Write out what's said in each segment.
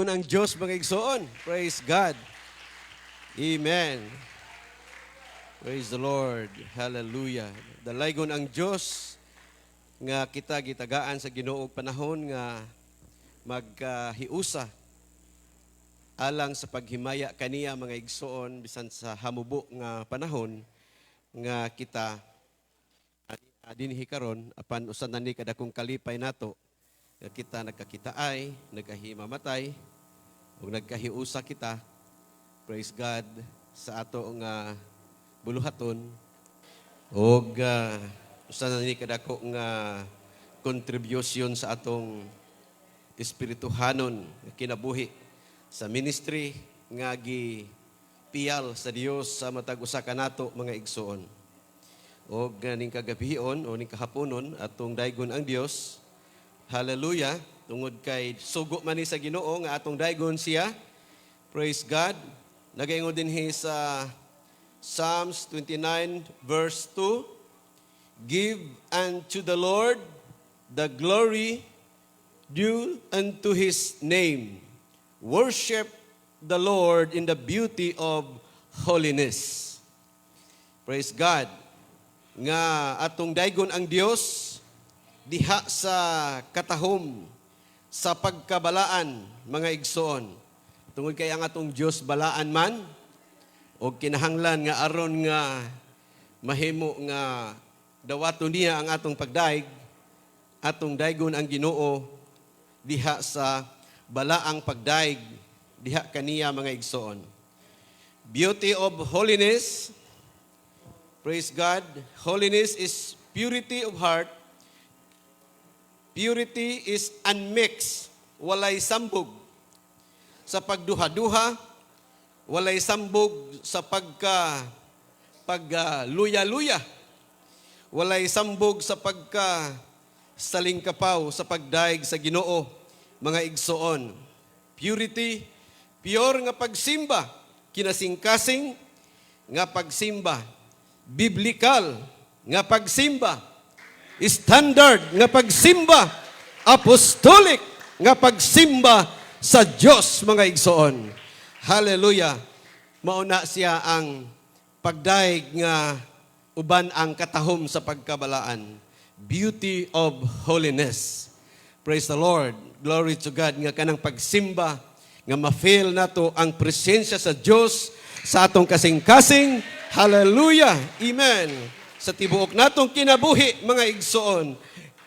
Ng Diyos mga igsoon. Praise God. Amen. Praise the Lord. Hallelujah. Dalaygon ang Diyos nga kita gitagaan sa Ginoo panahon nga maghiusa alang sa paghimaya kaniya mga igsoon bisan sa hamubo nga panahon nga kita dinhi karon apan usan na ni kadakong kalipay nato nga kita nagkakitaay, nagkahimamatay, o nagkahiusa kita, praise God, sa ato nga buluhaton, o usan na ni kadako nga contribution sa atong espirituhanon, kinabuhi, sa ministry, nga gipiyal sa Dios sa matag usa ka nato mga igsoon. O ning kagabion, o ning kahaponon, atong daygon ang Dios. Hallelujah. Tungod kay sugo man ni sa Ginoo nga atong daygon siya. Praise God. Nagaingon din sa Psalms 29 verse 2. Give unto the Lord the glory due unto His name. Worship the Lord in the beauty of holiness. Praise God. Nga atong daygon ang Dios diha sa katahom, sa pagkabalaan, mga igsoon. Tungod kay ang atong Diyos balaan man, o kinahanglan nga aron nga mahimo nga dawaton niya ang atong pagdaig, atong daygon ang Ginoo diha sa balaang pagdaig, diha kaniya mga igsoon. Beauty of holiness, praise God, holiness is purity of heart. Purity is unmixed, walay sambog. Sa pagduha-duha, walay sambog sa pagluya-luya. Walay sambog sa salingkapaw sa pagdaig sa Ginoo, mga igsoon. Purity, pure nga pagsimba, kinasingkasing nga pagsimba, biblical nga pagsimba, standard nga pagsimba, apostolic nga pagsimba sa Dios mga igsoon. Hallelujah. Mauna siya ang pagdaig nga uban ang katahom sa pagkabalaan. Beauty of holiness. Praise the Lord. Glory to God nga kanang pagsimba nga ma-feel nato ang presensya sa Dios sa atong kasing-kasing. Hallelujah. Amen. Sa tibuok natong kinabuhi, mga igsoon.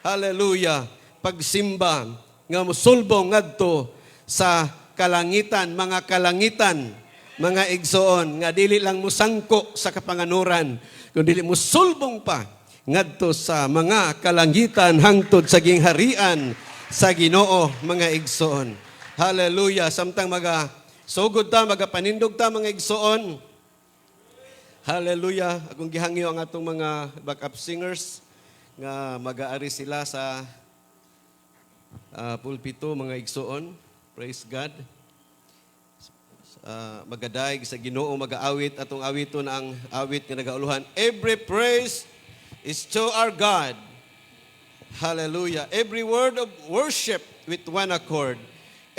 Hallelujah. Pagsimba nga musulbong ngadto sa kalangitan, mga kalangitan, mga igsoon, nga dili lang musangko sa kapanganuran, kundi dili musulbong pa ngadto sa mga kalangitan hangtod sa gingharian sa Ginoo, mga igsoon. Hallelujah. Samtang sugod ta, panindog ta, mga igsoon. Hallelujah. Akong gihangyo ang atong mga backup singers nga mag-aari sila sa pulpito, mga igsoon. Praise God. Magadaig sa Ginoo, mag-aawit atong awiton ang awit nga nagauluhan. Every praise is to our God. Hallelujah. Every word of worship with one accord.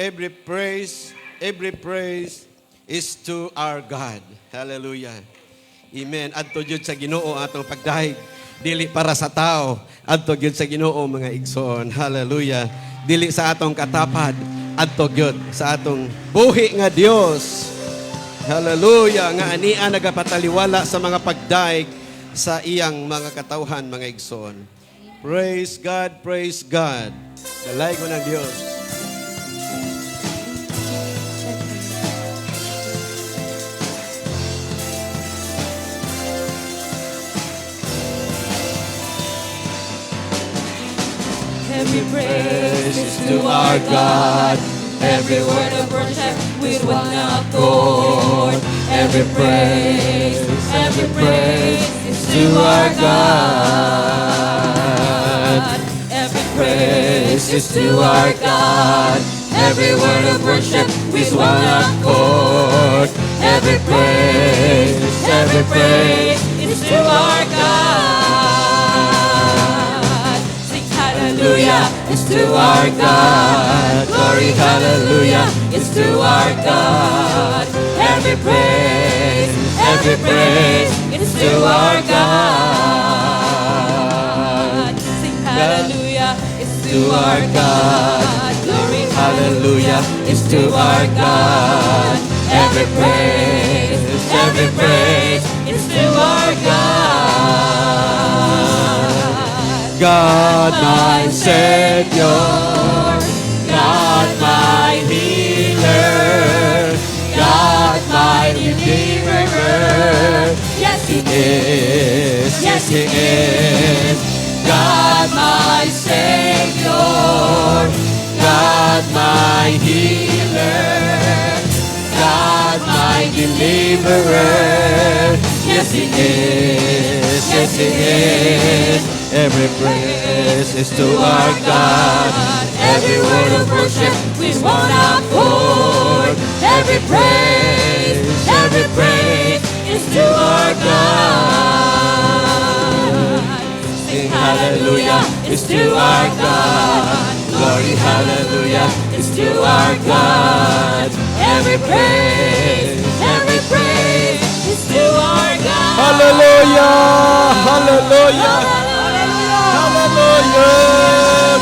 Every praise is to our God. Hallelujah. Amen. Adto gyud sa Ginoo atong pagdahig. Dili para sa tao. Adto gyud sa Ginoo, mga igsoon. Hallelujah. Dili sa atong katapad. Adto gyud sa atong buhi nga Dios. Hallelujah. Nga ania nagapataliwala sa mga pagdahig sa iyang mga katawhan, mga igsoon. Praise God, praise God. Dalay ko ng Dios. Every praise is to our God. Every word of worship with one accord. Every praise is to our God. Every praise is to our God. Every word of worship with one accord. Every praise is to our God. Sing hallelujah. hallelujah is to our God. Glory, hallelujah is to our God. Every praise is to our God. Sing hallelujah is to our God. Glory, hallelujah is to our God. Every praise is to our God. God, My Savior, God, my healer, God, my deliverer. Yes, He is. Yes, He is. God, my Savior, God, my healer, God, my deliverer. Yes, He is. Yes, He is. every praise is to our God. Every word of worship with one accord. Every praise is to our God. Sing hallelujah is to our God. Glory, hallelujah is to our God. Every praise is to our God. Hallelujah! Hallelujah! Hallelujah!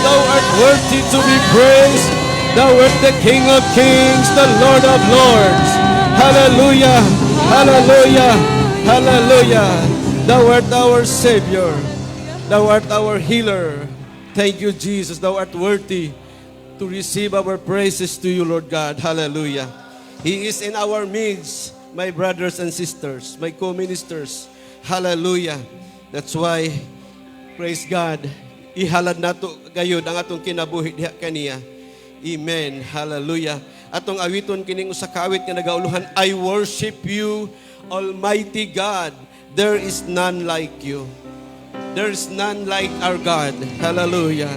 Thou art worthy to be praised. Thou art the King of Kings, the Lord of Lords. Hallelujah! Hallelujah! Hallelujah! Thou art our Savior. Thou art our healer. Thank you, Jesus. Thou art worthy to receive our praises to you, Lord God. Hallelujah. He is in our midst, my brothers and sisters, my co-ministers. Hallelujah. That's why, praise God, ihalad nato gayud ang atong kinabuhi diha kaniya. Amen. Hallelujah. Atong awiton kining usa ka awit nga nagauluhan, I worship you, Almighty God. There is none like you. There is none like our God. Hallelujah.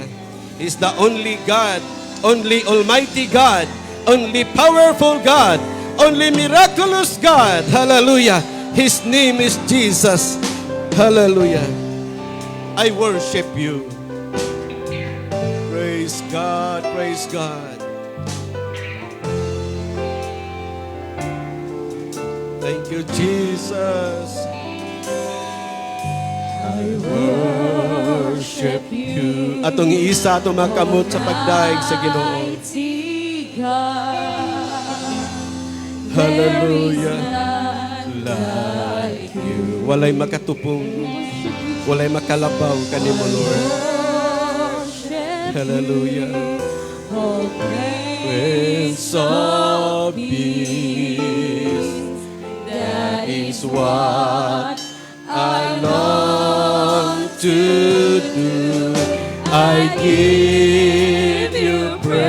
He's the only God, only Almighty God, only powerful God, only miraculous God. Hallelujah. His name is Jesus. Hallelujah. I worship you. Praise God, praise God. Thank you, Jesus. I worship you. Atong iisa atong makamot sa pagdaig sa Ginoo. Mighty God. Hallelujah. Like you. Walay makatupong, walay makalabaw kanimo, Lord. Worship Hallelujah. all Prince of Peace, that is what I long to do. I give you praise,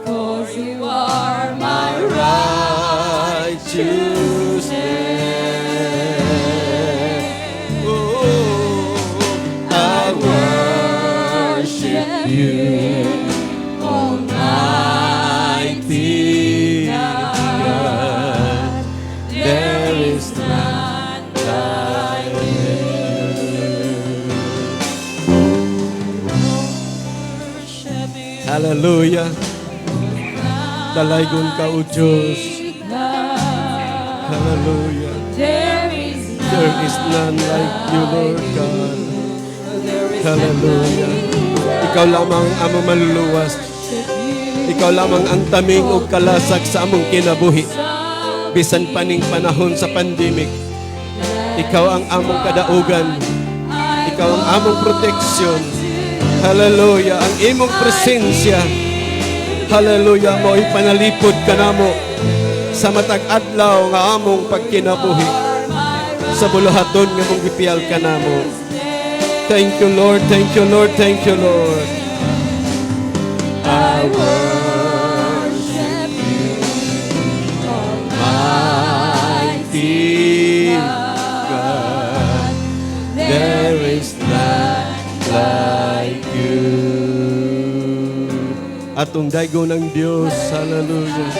'cause you are my righteousness. Oh, I worship you, Almighty God. There is none like you. Hallelujah. Dalaygon ka, O Diyos. Hallelujah. There There is none like you, Lord God. Hallelujah. Ikaw lamang ang among maluluwas. Ikaw lamang ang taming o kalasag sa among kinabuhi. Bisan paning panahon sa pandemic. Ikaw ang among kadaugan. Ikaw ang among proteksyon. Hallelujah. Ang imong presensya. Hallelujah. Mo ipanalipod ka namo sa matag adlaw nga among pagkinabuhi. Sa buluhaton nga mong gipiyal ka namo. Thank you, Lord. Thank you, Lord. Thank you, Lord. I worship you, Almighty God. There is none like you. Atong daygo ng Diyos. Hallelujah.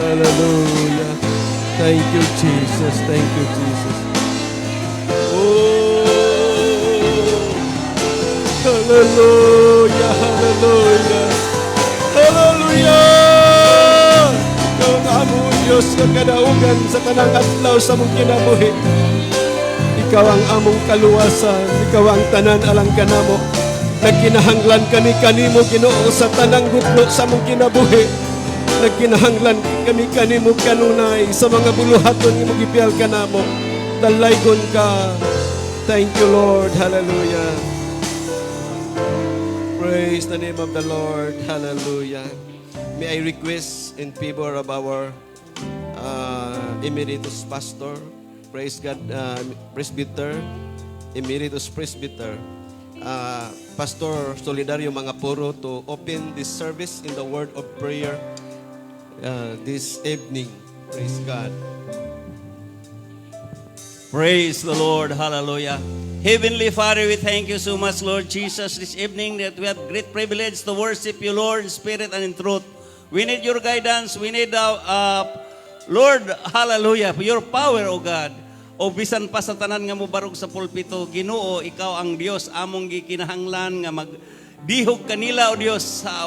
Hallelujah. Thank you, Jesus. Thank you, Jesus. Oh, Hallelujah, hallelujah. Hallelujah! Ikaw ang among Diyos nga kadaugan sa tanang adlaw sa among kinabuhi. Ikaw ang among kaluwasan, ikaw ang tanan alang kanamo. Nagkinahanglan kami kanimo Ginoo sa tanang gutlo sa among kinabuhi. Nagkinahanglan kami kanimo kanunay sa mga buluhaton nga magipiyal kanamo. Dalaygon ka. Thank you, Lord. Hallelujah. Praise the name of the Lord. Hallelujah. May I request in favor of our Emeritus Pastor, praise God, Presbyter, Emeritus Presbyter, Pastor Solidario Mangapuro to open this service in the word of prayer this evening. Praise God. Praise the Lord. Hallelujah. Heavenly Father, we thank you so much, Lord Jesus, this evening that we have great privilege to worship you, Lord, in spirit and in truth. We need your guidance. We need, Lord, hallelujah, your power, O God. O bisan pa sa tanan nga mo barog sa pulpito, Ginoo, ikaw ang Dios, among gikinahanglan nga magdihog kanila, O Dios, sa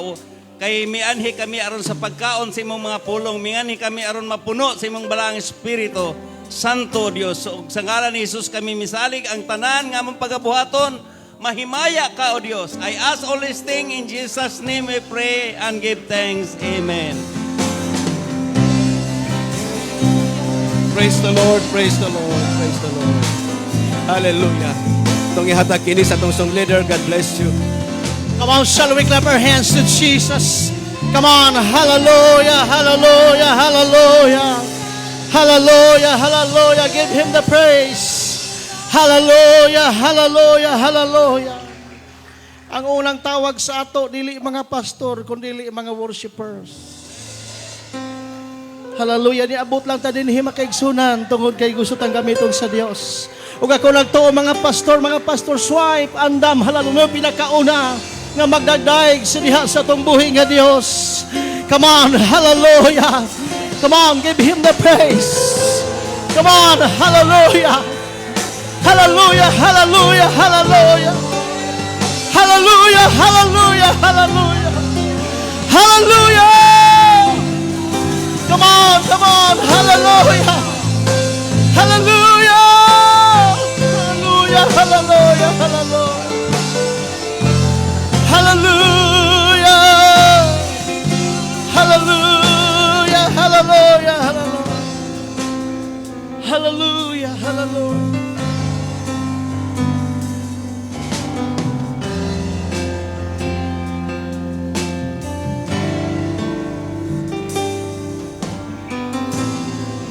kay mianhi kami aron sa pagkaon sa imong mga pulong, mianhi kami aron mapuno sa imong balaang espiritu. Santo Dios, ug sa ngalan ni Jesus kami misalig ang tanan nga among pagabuhaton. Mahimaya ka, O Dios. I ask all these things in Jesus' name we pray and give thanks. Amen. Praise the Lord, praise the Lord, praise the Lord. Hallelujah. Itong ihatag kini sa itong song leader, God bless you. Come on, shall we clap our hands to Jesus? Come on, hallelujah, hallelujah, hallelujah. Hallelujah, hallelujah. Give him the praise. Hallelujah, hallelujah, hallelujah. Ang unang tawag sa ato, dili mga pastor, kundi mga worshipers. Hallelujah, niabot lang ta dinhi makaigsunan tungod kay gusto tang gamiton sa Dios. Ug ako nagtuo mga pastor swipe, andam hallelujah pinakauna nga magdadayeg sa diha sa tong buhi nga Dios. Come on, hallelujah. Come on, give him the praise. Come on, hallelujah. Hallelujah, hallelujah, hallelujah. Hallelujah, hallelujah, hallelujah. Hallelujah. Come on, hallelujah. Hallelujah. Hallelujah, hallelujah, hallelujah. Hallelujah. Hallelujah, hallelujah, hallelujah. Hallelujah, hallelujah.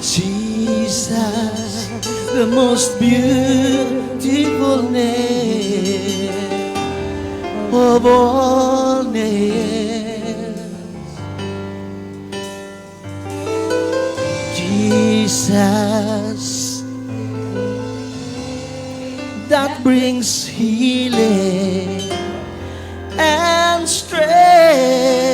Jesus, the most beautiful name of all names. Jesus, that brings healing and strength.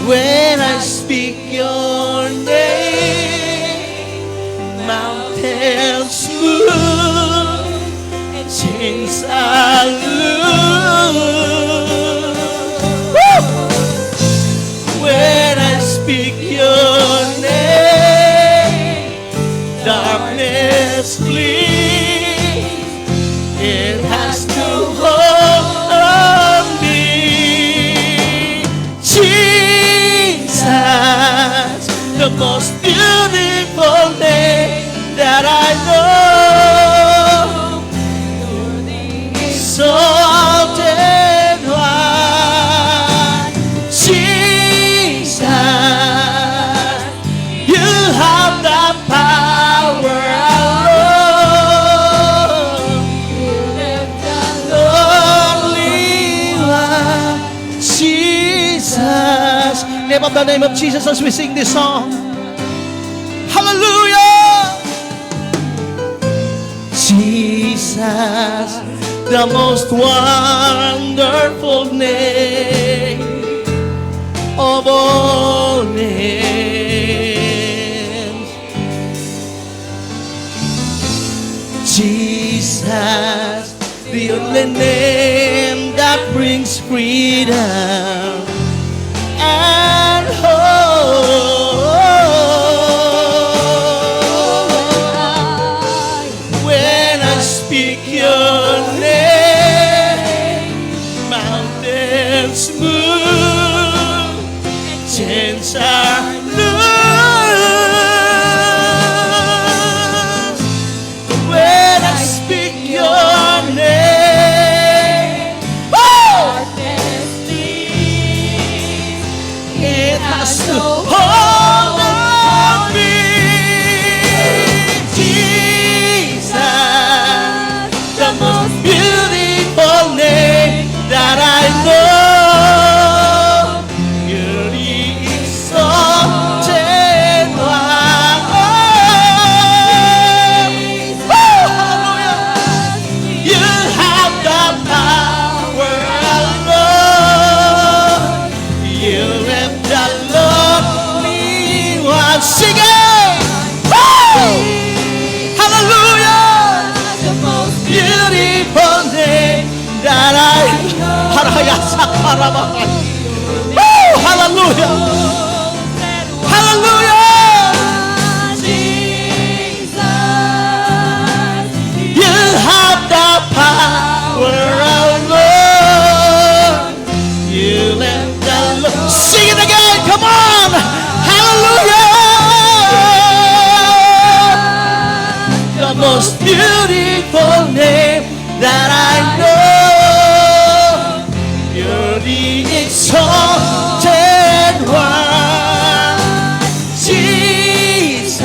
When I speak your name, mountains move and chains are loose. Woo! When I speak your name, darkness flees. It has to hold on me. Jesus, the most beautiful name that I know. Salt and wine. Jesus, you have the power alone. Only one. Jesus, name of the name of Jesus as we sing this song. Hallelujah. Jesus, the most wonderful name of all names. Jesus, the only name that brings freedom and hope. When I speak your name, mountains move, chains are loose. When I speak your name, it has to hold on me. Jesus, the most beautiful name that I know. You're the exalted one. Hallelujah. You have the power alone. You have the lonely one. Sing it! Hallelujah! The most Beautiful name that I Hallelujah! Hallelujah! Jesus, You have the power alone. You let the Lord sing it again. Come on! Hallelujah! The most beautiful name that I know. You're the exalted one, Jesus.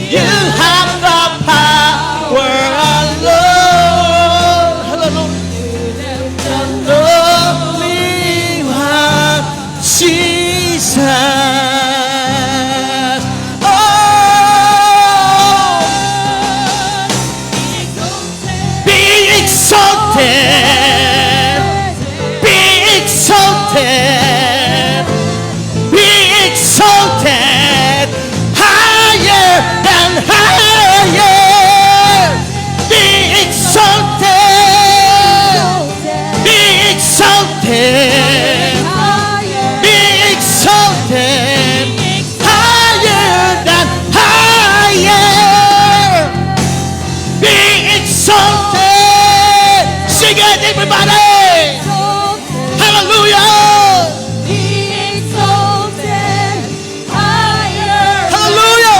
You have the power alone. Hallelujah. The lonely one, Jesus. Oh, be exalted, be exalted, be exalted, higher and higher. Be exalted, be exalted, be exalted, higher than higher. Be exalted. Sing it, everybody. Hallelujah. Hallelujah.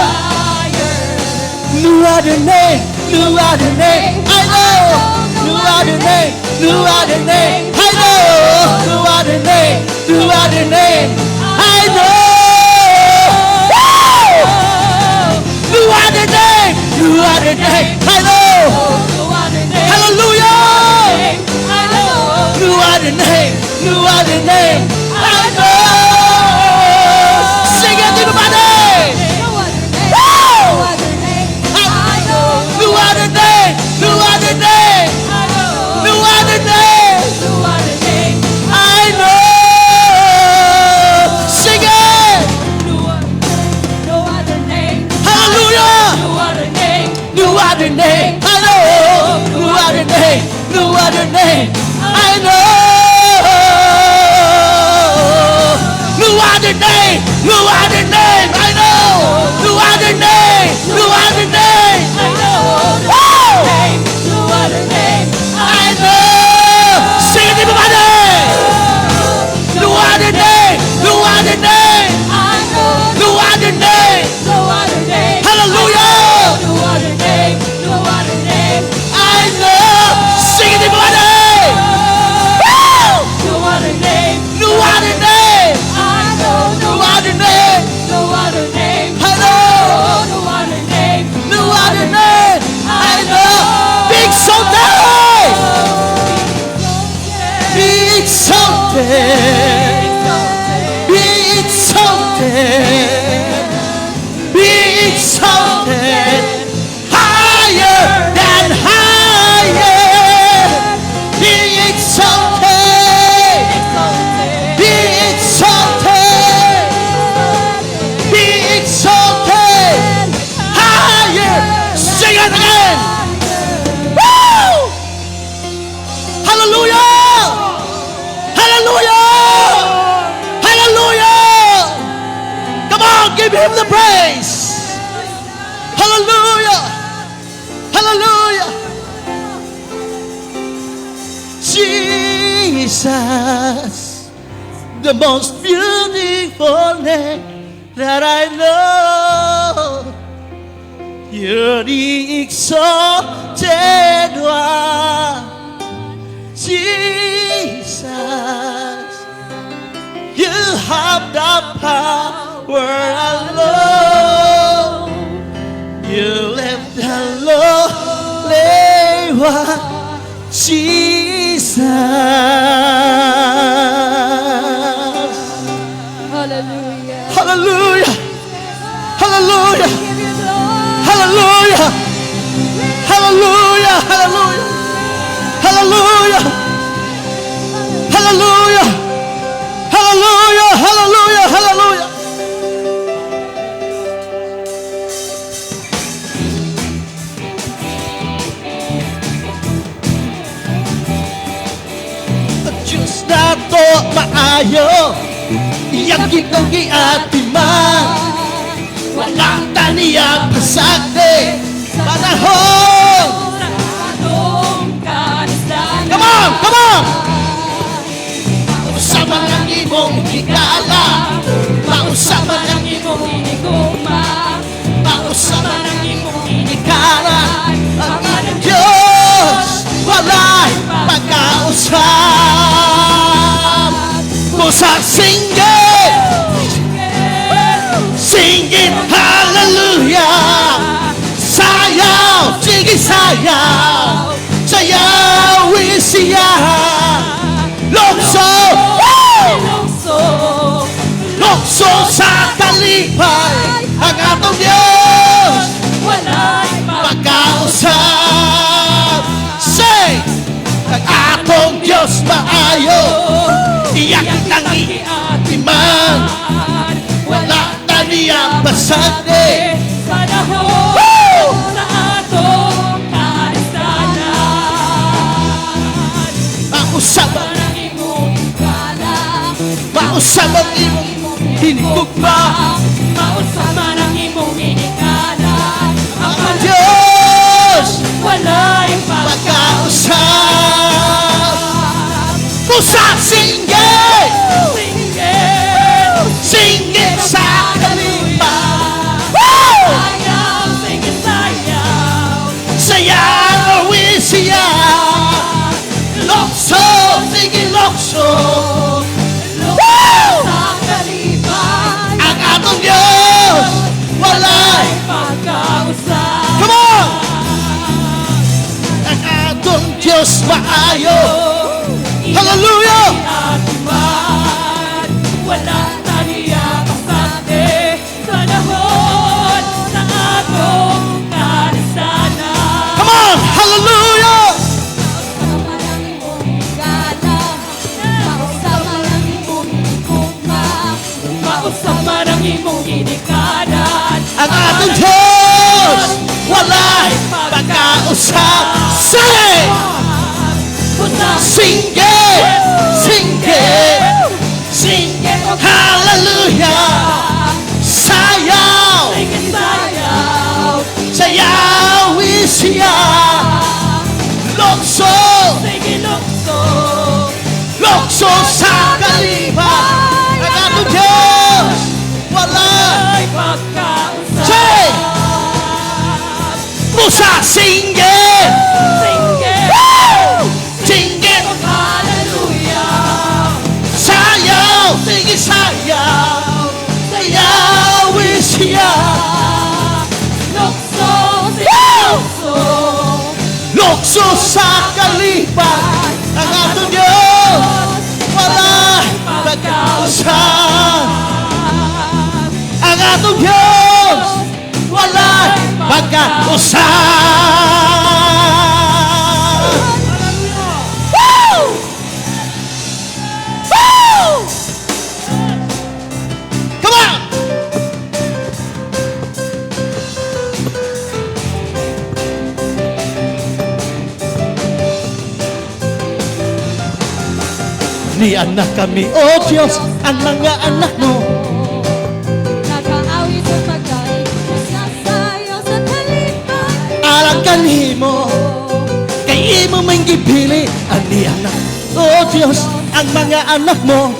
No other name, no other name. I know. No other name, no other name. I know. No other name, no other name. I know. Woo! No other name, no other name. I know. Hallelujah. No other name, no other name. I know. Sing it, everybody. Woo! No other name, no other name. No other name. I know. Sing it. Hallelujah. No other name. I know. No other name. No other name. I know. No other name. No other name. I know. No other name. No other name. Woo! I know. Sing it, everybody. No other name. No other name. No other name. Hallelujah. I know. Sing it, everybody. Woo! No other name. No other name. Hello. Give Him the praise. Hallelujah. Hallelujah. Jesus, the most beautiful name that I know. You're the exalted one. Jesus, you have the power alone. You left the lowly one, Jesus. Hallelujah. Hallelujah. Hallelujah. Give you glory. Hallelujah. Hallelujah. Hallelujah. Hallelujah. Hallelujah. Hallelujah. Hallelujah. Hallelujah. Diyos na to maayo, iyagig ng giatiman, walang taniyang pasagde, panahon. Come on, come on! Mausama ng imong higala, mausama ng imong iniguma, mausama ng imong inigala, ang ating Diyos, wala'y pagkausap. Musa singin, singin hallelujah, sayaw, sige sayaw, sayawin siya. Lokso, lokso sa kalipay, ang atong Diyos, pagkausap. Say, ang atong Diyos maayo, iyak ng iatiman, wala na niyang pasagde. Mausap ang imong hinigugma, Mausama ng imong inikalan, ang Diyos wala'y pagkausap. Musa singgit, singgit sa kalipay. Sayawin siya. Lokso, sige lokso. Ang atong Diyos, wala'y come on! Ang atong Diyos maayo. Hallelujah! Wala na niya kasate sa lahon na atong kalisanan. Come on! Hallelujah! Mausama ng imong ginikanan, Ang atong Diyos, wala'y pagkausap. Say! Singgit! Singgit! Singgit! Hallelujah! Sayaw! Sayawin siya! Lokso! Lokso sa kalipay! Ang atong Diyos, wala'y say! Musa singgit! Singgit! Sayaw! Sige sayaw! Sayawin siya! Lokso sa kalipay! Ang atong Diyos, wala'y pagkausap! Ang atong Diyos, wala'y pagkausap! Woo! Woo! Come on! Niyan na kami, O Diyos, ang mga anak mo. Nag-aawit alang kanimo, kay imo may gipili ang anak. O Diyos, ang mga anak mo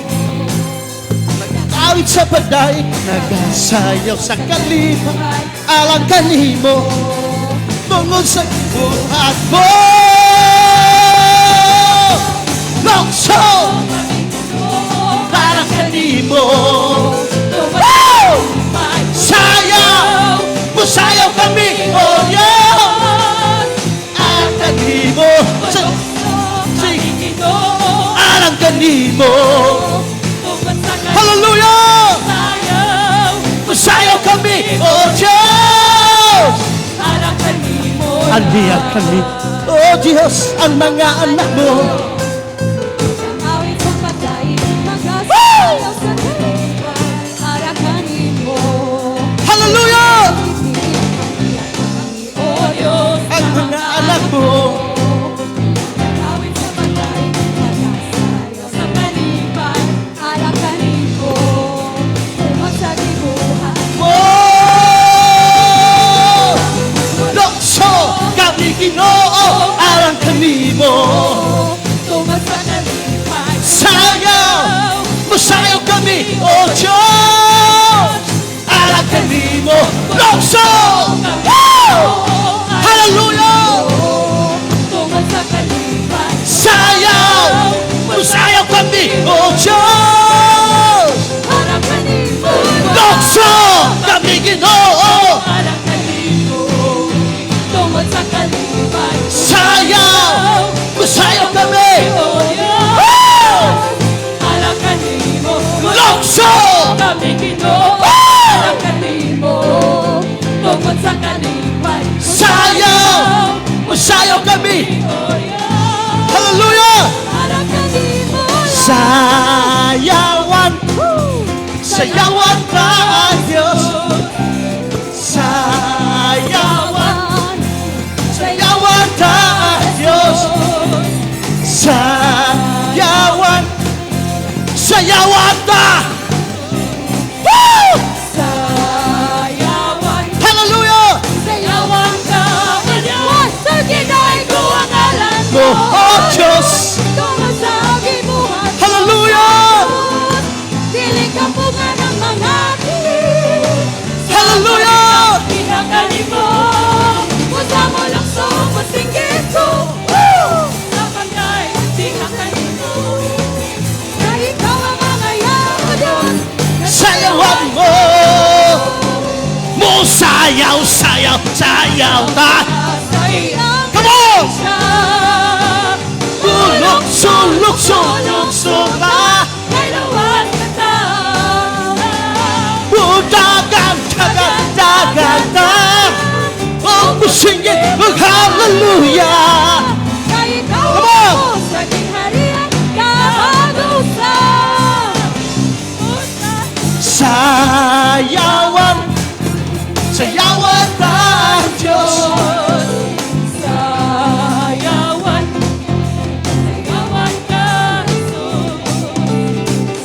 awit sa pagdaig, nagasayaw sa kalipa, alang kanimo, tungod sa buhat mo. Longso, para kanimo. Woo! Sayaw, musayaw kami, oh Diyos, alang kanimo, alang kanimo. Hallelujah! Masayaw kami, oh Diyos! Andiyan kami, oh Diyos, ang mga anak mo. Hallelujah! Ang mga anak mo. Ginoo, alang kanimo. Sayaw, masayaw kami, oh Diyos, alang kanimo. Longso! Hallelujah! Sayaw, masayaw kami, oh Diyos, longso! Kami Ginoo, sayaw, masayaw kami. Longso! Sayaw, masayaw kami. Hallelujah! Sayawan, sayawan ka ang Diyos. Sayawan, sayawan ka ang Diyos. Sayawan, sayawan ka. Woo! Hallelujah! Mo, oh Diyos. Hallelujah! Hallelujah! Sayawan mo. Mo sayaw, sayaw, sayaw ta. Come on! Lukso, lukso, lukso ta. Dagan, dagan, dagan ta. Oh, musingin, hallelujah. Come on! Sayawan, sayawan ta ang Diyos.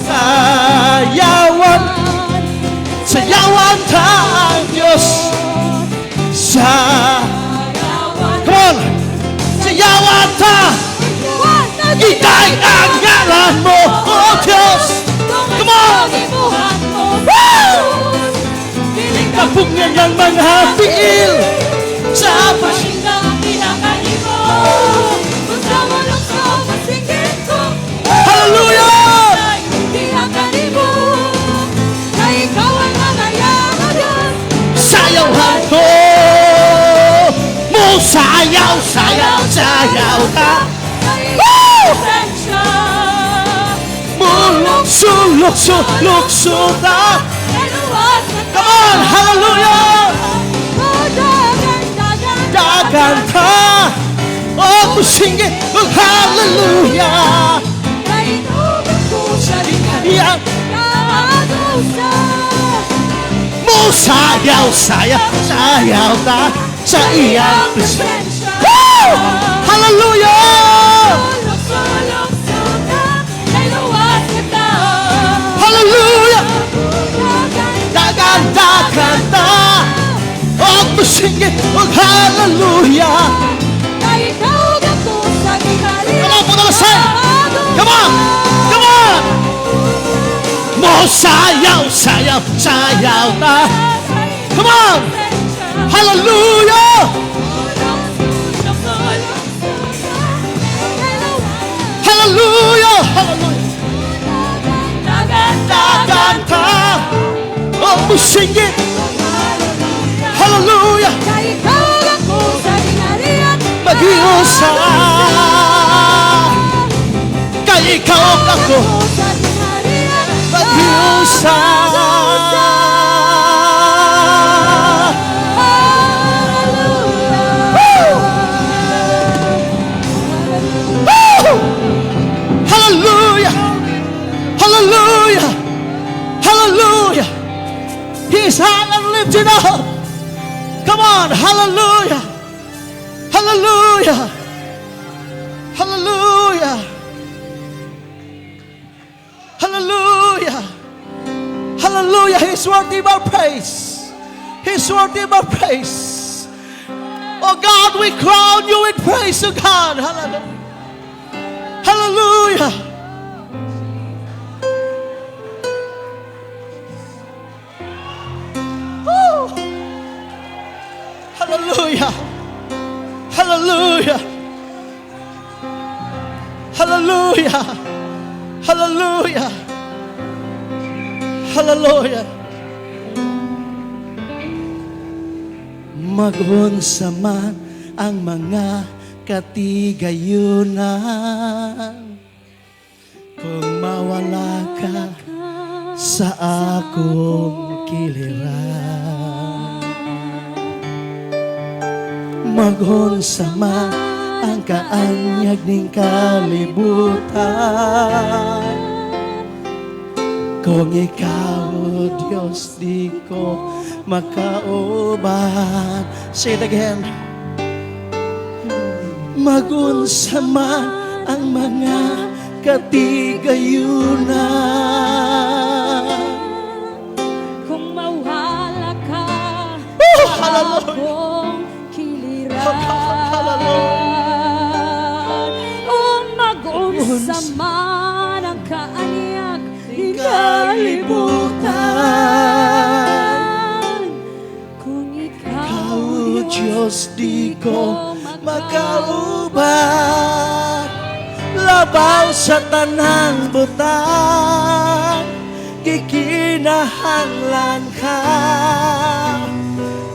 Sayawan, sayawan ta ang Diyos. Come on! Sayawan ta. Itay ang ngalan mo, oh Diyos. Come on! Woo! Kapungan ng mga piil sa hallelujah! Sayawan ko. Mo sayaw, sayaw, sayaw ka. Woo! Mo lukso, lukso, lukso ta. Come on, hallelujah! Dagan ta. Oh, musingin, oh, hallelujah! Yan. Mo sayaw, sayaw, sayaw ta sa iyang presensya. Woo! Hallelujah! Hallelujah! Dagan, dagan ta. Oh, sing it. Oh, hallelujah. Kay ikaw ako sa ginharian. Come on, put on the side. Come on. Come on. Mo sayaw, sayaw, sayaw ta. Come on. Hallelujah. Hallelujah. Hallelujah. Naganta. Oh, we sing it. Hallelujah. Kay ikaw ako sa ginharian. Mag-iusa. Kay ikaw ako. Sa ginharian. Mag-iusa. Hallelujah. Hallelujah. Hallelujah. He's high and lifted up. Come on. Hallelujah. Hallelujah. Hallelujah. Hallelujah. Hallelujah. He's worthy of our praise. He's worthy of our praise. Oh God, we crown you with praise to God. Hallelujah. Hallelujah. Woo. Hallelujah. Hallelujah. Hallelujah. Hallelujah. Hallelujah. Magunsa man ang mga katigayunan, kung mawala ka sa akong kiliran. Magunsa man ang kaanyag ning kalibutan, kung ikaw, O Diyos, di ko makauban. Say it again. Magunsa man ang mga katigayunan, Kung mawala ka sa hallelujah. akong kiliran. Hallelujah. Kung mag-unsa man ang kaanyag ni kalibutan, kung ikaw, O Diyos, di ko makauban. Labaw sa tanang butang, kikinahanglan ka.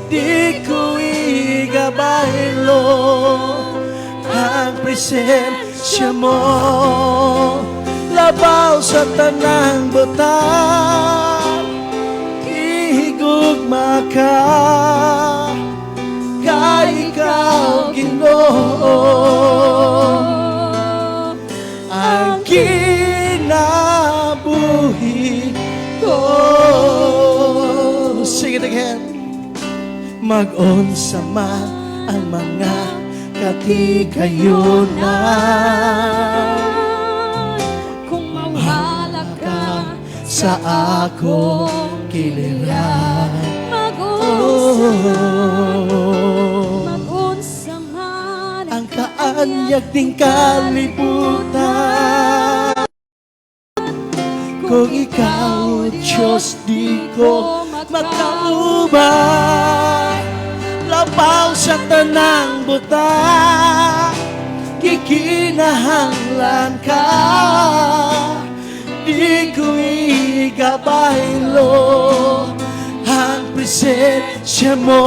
Di ko igabaylo ang presensya mo. Labaw sa tanang butang, ihigugma ka. Kay ikaw, Ginoo, ang kinabuhi ko. Sing it again. Mag-unsa man ang mga katigayunan, kung mawala ka sa akong kiliran. Mag-unsa man Ang kaanyag ding kalibutan, kung ikaw, Diyos, di ko makauban. Labaw sa tanang butang, kikinahanglan ka. Di ko igabaylo ang presensya mo.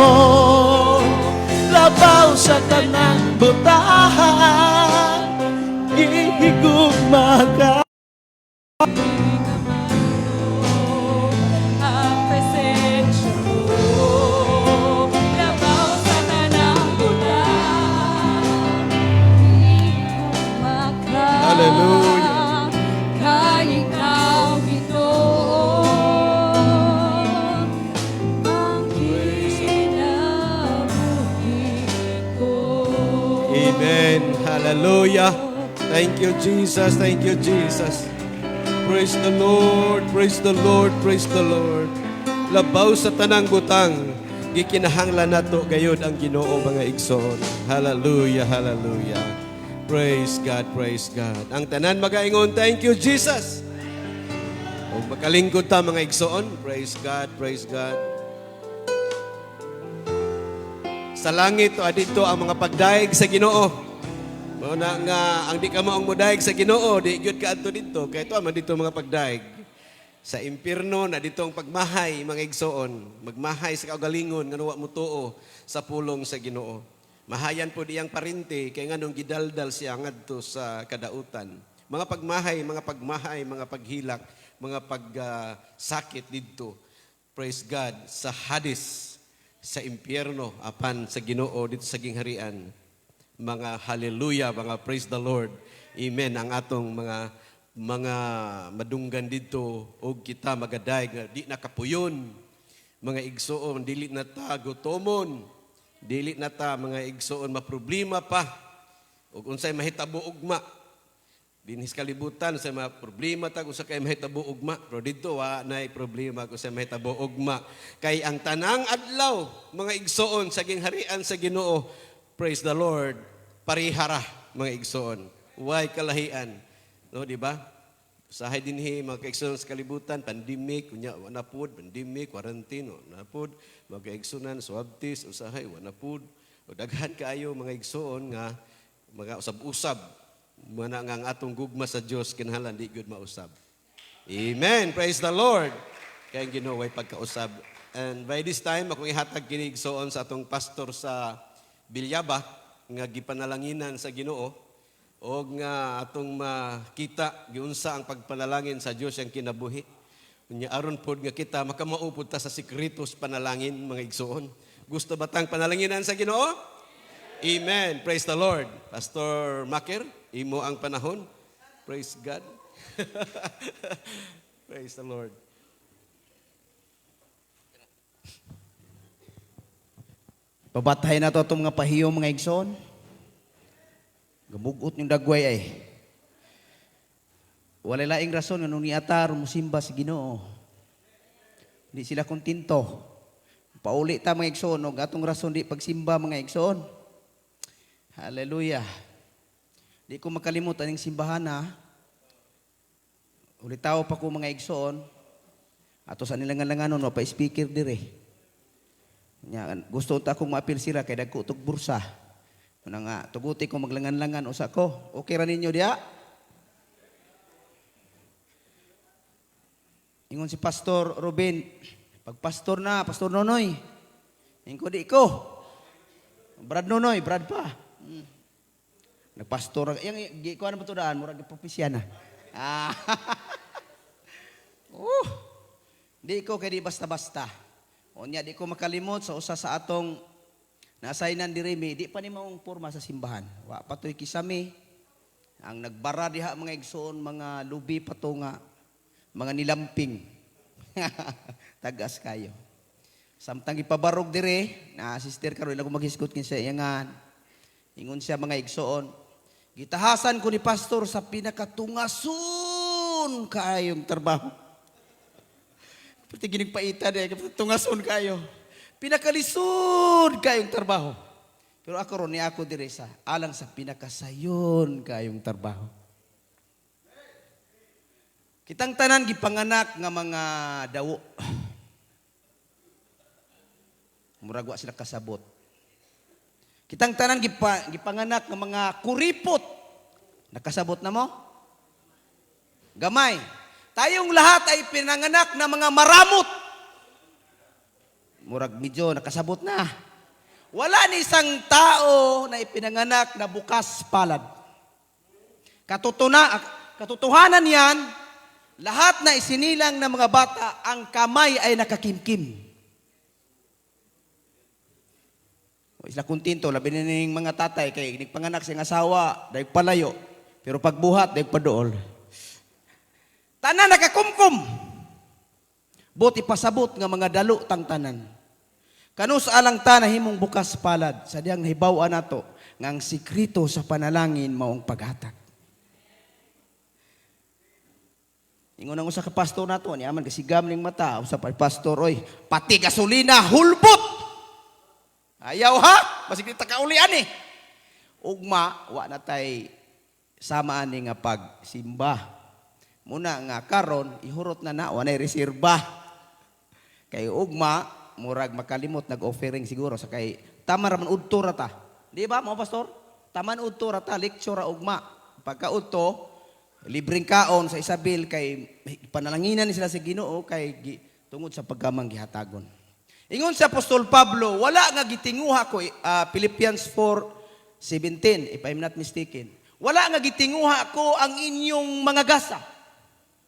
Labaw sa tanang butang, ihigugma ka. ang presensya mo. Labaw sa tanang butang, Hallelujah. kay ikaw, Ginoo, ang kinabuhi ko. Amen. Hallelujah. Thank you, Jesus. Thank you, Jesus. Praise the Lord. Praise the Lord. Praise the Lord. Labaw sa tanang butang, gikinahanglan nato gayud ang Ginoo mga igsoon. Hallelujah, hallelujah. Praise God, praise God. Ang tanan magaingon, thank you Jesus. O makalingkod ta mga igsoon. Praise God, praise God. Sa langit o adito ang mga pagdaig sa Ginoo. Mao na nga ang di ka maong modaig sa Ginoo, di gyud ka adto dito. Kay ito man dito mga pagdaig. Sa impierno na dito ang pagmahay mga igsoon. Magmahay sa kaugalingon nga wa mo tuo sa pulong sa Ginoo. Mahayan po diyang parinte kay nganong gidaldal siya ngadto sa kadautan. Mga pagmahay, mga paghilak, mga pagsakit didto. Praise God sa Hades, sa impyerno apan sa Ginoo dito sa gingharian. Mga hallelujah, mga praise the Lord. Amen ang atong mga madunggan dito og kita magaday nga di nakapuyon. Mga igsoon dili na ta gutomon. Dili na ta mga igsoon maproblema pa. Ug unsay mahitabo ugma. Dinhis kalibutan sa mga problema ta kung sa kay mahitabo ugma. Pero dito wa nay problema kung sa mahitabo ugma. Kay ang tanang adlaw mga igsoon sa gingharian sa Ginoo, praise the Lord, parihara mga igsoon. Way kalahian. No, di ba? Usahay dinhi mga kaigsunan sa kalibutan, pandemic, kunya wala pud, pandemic, quarantine, wala pud, mga kaigsunan, swabtis, usahay, wala pud. O daghan kaayo mga igsoon nga mga usab-usab. Muna nga ang atong gugma sa Dios kinahanglan di gyud mausab. Amen. Praise the Lord. Kay Ginoo way pagkausab. And by this time ako ihatag kini igsoon sa atong pastor sa Bilyaba nga gipanalanginan sa Ginoo. O nga atong makita giunsa ang pagpanalangin sa Dios ang kinabuhi. Unya aron pod nga kita makamaupod ta sa sikretos panalangin mga igsoon. Gusto ba tang panalanginan sa Ginoo? Amen. Praise the Lord. Pastor Maker, imo ang panahon. Praise God. Praise the Lord. Pabatay na to itong mga pahiyo mga igsoon. Gamugot yung dagway ay. Walay laing rason nga nung niatar musimba sa Ginoo. Hindi sila kontento. Pauli ta mga igsoon og atong rason di pagsimba mga igsoon. Hallelujah. Di ko makalimot aning simbahan ha. Ulitaw pa ko mga igsoon. Ato sa nilang langanon pa speaker dire. Gusto ta akong maapil sila kay dagko tog bursa. Una nga, tuguti ko maglangan-langan usa ko. Okay ra ninyo diya? Ingon si Pastor Ruben, pag pastor na, Pastor Nonoy. Ingon di ko. Brad Nonoy, Brad pa. Nagpastor, yang gikuan mo to daan, murag propesya na. Di ko kay di basta-basta. Unya di ko makalimot sa usa sa atong nasaynan dirimi, di pa ni maong porma sa simbahan. Wa patoy kisami. Ang nagbara diha mga igsoon, mga lubi patunga, mga nilamping. Tagas kayo. Samtang ipabarog dire, na sister karon ila ko maghiskot kinsa iyangan. Ingon siya mga igsoon, gitahasan ko ni pastor sa pinakatungason kaayong trabaho. Pati ginigpaita de, tungason kayo. Pinakalisod kayong trabaho. Pero ako ron ni ako dire sa alang sa pinakasayon kayong trabaho. Kitang tanan gipanganak nga mga dawo. Murag wa sila kasabot. Kitang tanan gipanganak nga mga kuripot. Nakasabot na mo? Gamay. Tayong lahat ay pinanganak na mga maramot. Murag medyo nakasabot na. Wala ni isang tao na ipinanganak na bukas palad. Katotohanan yan, lahat na isinilang ng mga bata, ang kamay ay nakakimkim. Isla kuntinto, labi na ning mga tatay, kay nagpanganak siyang asawa, dahil palayo, pero pagbuhat, dahil padool. Tanan nakakumkum. Buti pasabot nga mga dalo tang tanan. Kanus alang ta na himong bukas palad, sadyang nahibaw-an nato nga ang sikrito sa panalangin maong paghatag. Ingon ang usa ka pastor nato ni aman kasigam ning mata, usa pa pastor oy, pati gasolina hulbot. Ayaw ha? Basig kita kaulian eh. Ugma, wa na tay sama ani nga pagsimba. Muna nga karon ihurot na wa nay reserba. Kay ugma, murag makalimot nag-offering siguro sa kay tama ra man udto ra ta. Di ba mo pastor? Taman udto ra ta lecture ra ugma. Pagka udto, libreng kaon sa Isabel kay panalanginan ni sila sa Ginoo kay tungod sa pagkamang gihatagon. Ingon sa Apostol Pablo, wala nga gitinguha ko Philippians 4:17 if I'm not mistaken. Wala nga gitinguha ko ang inyong mga gasa.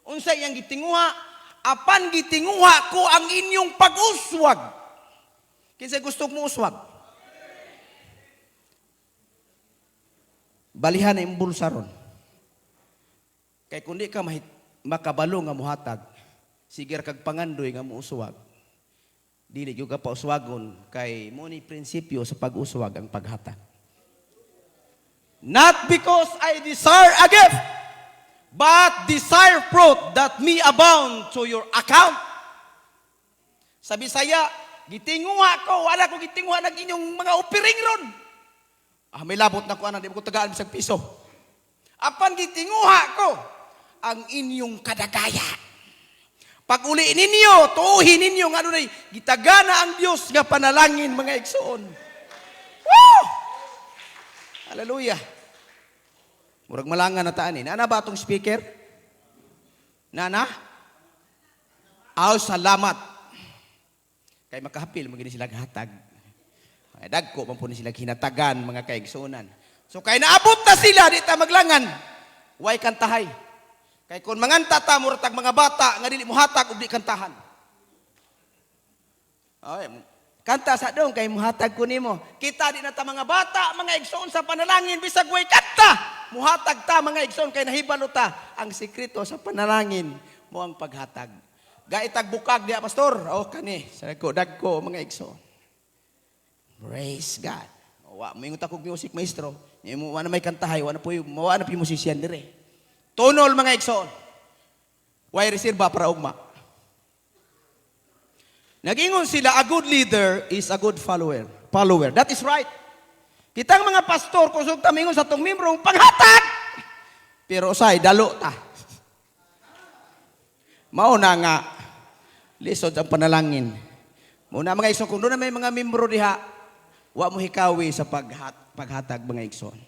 Unsay iyang gitinguha? Apan gitinguha ko ang inyong pag-uswag. Kinsa gusto mo uswag? Balihan na imbulsa ron. Kay kundi ka makabalo nga muhatag, sigir kag pangandoy nga muuswag. Dili gyud ka pauswagon kay mo ni prinsipyo sa pag-uswag ang paghatag. Not because I desire a gift, but desire fruit that me abound to your account. Sa Bisaya, gitinguha ko, wala ko gitinguha ng inyong mga opiring ron. May labot na ko, di mo ko tagaan bisag piso. Apan gitinguha ko ang inyong kadagaya. Pag uli ninyo, tuuhin ninyo nga nunay, gitagana ang Diyos nga panalangin mga igsoon. Woo! Hallelujah. Murag malangan na taan eh. Nana ba itong speaker? Nana? Salamat. Kay makahapil, magiging sila hatag. Ay, dagko, man sila hinatagan, mga kaigsunan. So, kay naabot na sila, di ta maglangan. Way kantahay. Kay kung manganta ta, muratag mga bata, nga dili mo hatag, ug di kantahan. Ay, kanta sa dong, kay muhatag ko nimo. Kita di na ta mga bata, mga igsoon sa panalangin, bisag way kanta. Muhatag ta, mga igsoon, kay nahibalo ta. Ang sikreto sa panalangin mo ang paghatag. Gaitag bukag diya, pastor. O, kani, sa dagko, mga igsoon. Praise God. Wa mingon ta kog music maestro. Mo na may kantahay, wa na po musician dire. Tonol mga igsoon. Way reserba para ugma. Nagingon sila, a good leader is a good follower. That is right. Kitang mga pastor kusog ta mingon sa tong membro paghatag. Pero usay dalo ta. Mao na nga lisod ang panalangin. Muna mga igsoon kung doon na may mga membro diha, wa mo hikawi sa paghatag mga igsoon.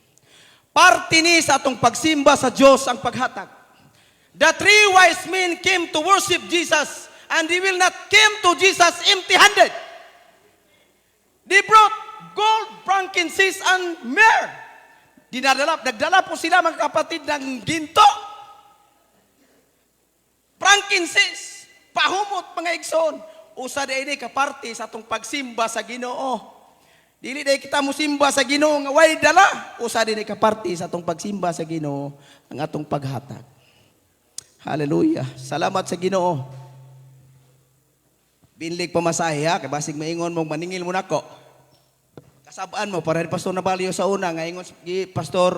Parte ni sa atong pagsimba sa Dios ang paghatag. The three wise men came to worship Jesus and they will not came to Jesus empty-handed. They brought gold, frankincense, and myrrh. Nagdala po sila mga kapatid ng ginto. Frankincense, pahumot mga igsoon. Usa din kaparte sa atong pagsimba sa Ginoo. Dili day kita musimba sa Ginoo nga way dala. Usa din kaparte sa atong pagsimba sa Ginoo ang atong paghatag. Hallelujah. Salamat sa Ginoo. Binlig pamasahe ha, kay basig maingon mo maningil mo nako. Kasabaan mo para Pastor Nabalio sa una nga ingon si Pastor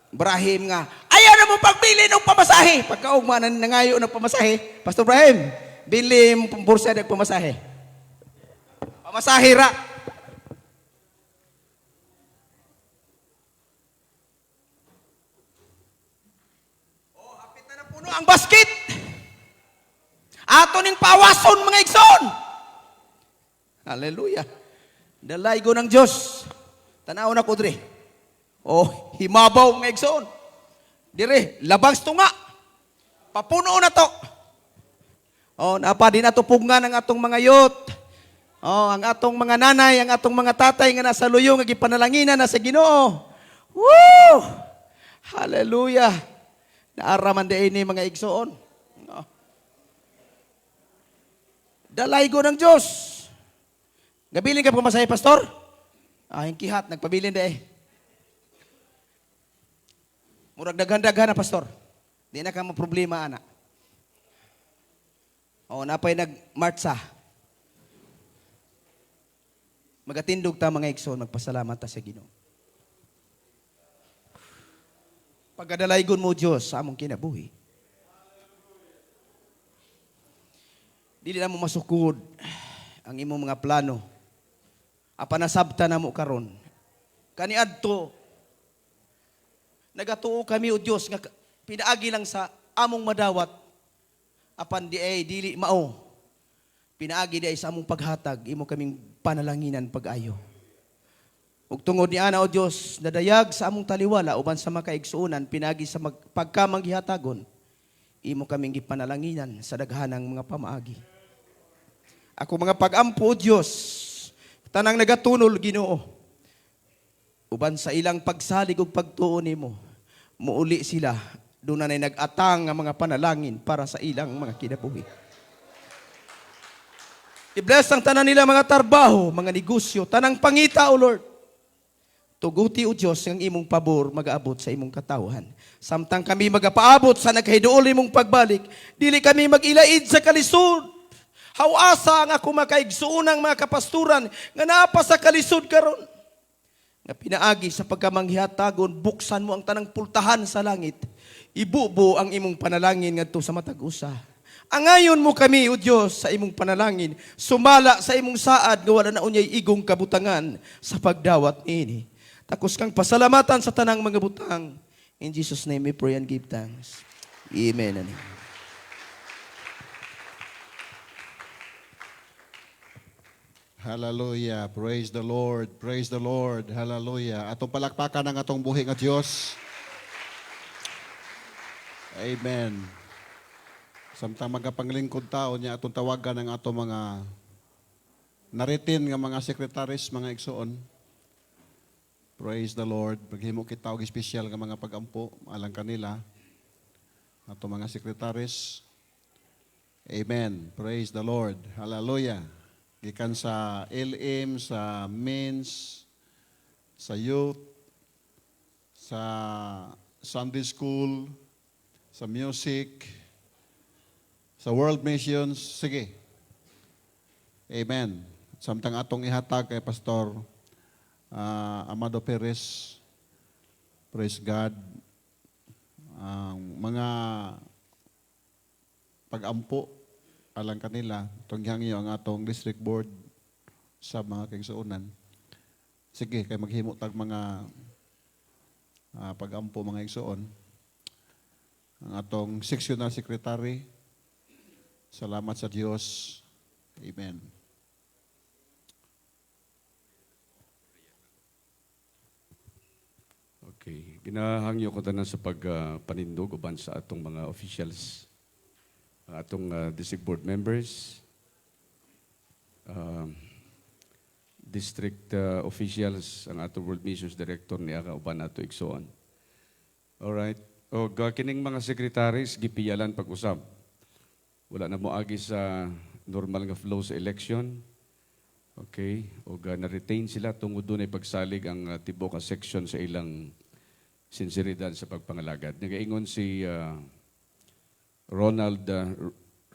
Brahim nga ayaw na mo pagbili ng pamasahe. Pagkaugma na nangayo ng pamasahe, Pastor Brahim, bili mo pursa ng pamasahe. Pamasahe ra. Ang basket. Ato ning pawason mga igsoon. Hallelujah. Dalaygo ng Diyos. Tanaw na ko dire. Oh, himabaw mga igsoon. Dire, labang tunga. Papuno na to. Oh, napa din ato pugngan ang atong mga yot. Oh, ang atong mga nanay, ang atong mga tatay nga nasa luyo nga gipanalanginan na sa Ginoo. Woo! Hallelujah. Naaraman din ni mga igsoon. No. Dalaygo ng Diyos. Gabilin ka pamasahe, Pastor? Hingkihat, nagpabilin din Murag daghan-daghan na, Pastor. Di na ka mo problema, anak. O, napay nagmartsa. Magatindog ta mga igsoon, magpasalamat ta sa Ginoo. Pagkadalaygon mo Diyos sa among kinabuhi. Dili na mo masukod ang imong mga plano Apan nasabta na mo karon. Kaniadto, nagatuo kami o Diyos nga pinaagi lang sa among madawat. Apan di ay dili mao. Pinaagi di ay sa among paghatag, imo kaming panalanginan pag-ayo. Ug tungod ni ana o Diyos, nadayag sa among taliwala uban sa makaigsuonan, pinagi sa pagkamanggihatagon, imo kaming gipanalanginan sa daghanang mga pamaagi. Ako mga pag-ampo o Diyos, tanang nagatunol Ginoo, uban sa ilang pagsalig ug pagtuo nimo, muuli sila, doon na nag-atang nga mga panalangin para sa ilang mga kinabuhi. I-bless ang tanan nila mga trabaho, mga negosyo, tanang pangita o Lord. Tuguti o Diyos ang imong pabor mag-aabot sa imong katawhan. Samtang kami magapaabot sa naghiduol imong pagbalik, dili kami mag-ilaid sa kalisod. Hawasa ang ako makaigsuunang mga kapasturan nga napa sa kalisod karon. Nga pinaagi sa pagkamanghihatagon, buksan mo ang tanang pultahan sa langit. Ibubo ang imong panalangin ngadto sa matag usa. Angayon mo kami, O Diyos, sa imong panalangin, sumala sa imong saad nga wala na unyay igong kabutangan sa pagdawat niini. Takos kang pasalamatan sa tanang mga butang. In Jesus' name we pray and give thanks. Amen. Hallelujah. Praise the Lord. Praise the Lord. Hallelujah. Atong palakpakan ang atong buhi nga Diyos. Amen. Samtang magapanglingkod tao niya atong tawagan ang atong mga naritin nga mga sekretaris, mga igsoon. Praise the Lord. Paghimo kita og espesyal nga mga pagampo alang kanila. Atong mga sekretaris. Amen. Praise the Lord. Hallelujah. Gikan sa LM, sa men's, sa youth, sa Sunday school, sa music, sa world missions. Sige. Amen. Samtang atong ihatag kay Pastor Amado Perez. Praise God. Ang mga pag-ampo alang kanila, tunghangyo ang atong district board sa mga kaigsuonan. Sige, kay maghimo tag mga pag-ampo mga igsuon. Ang atong sectional secretary, salamat sa Dios. Amen. Okay. Ginahangyo ko tanan sa pagpanindog uban sa atong mga officials, ang atong district board members, district officials, ang atong World Missions Director ni Aga uban nato igsoon. Alright. O kining mga secretaries gipiyalan pag-usab. Wala na mo agi sa normal nga flow sa election. Okay? O na-retain sila tungod doon ay pagsalig ang tibok nga section sa ilang sinseridad sa pagpangalagad. Nagaingon si Ronald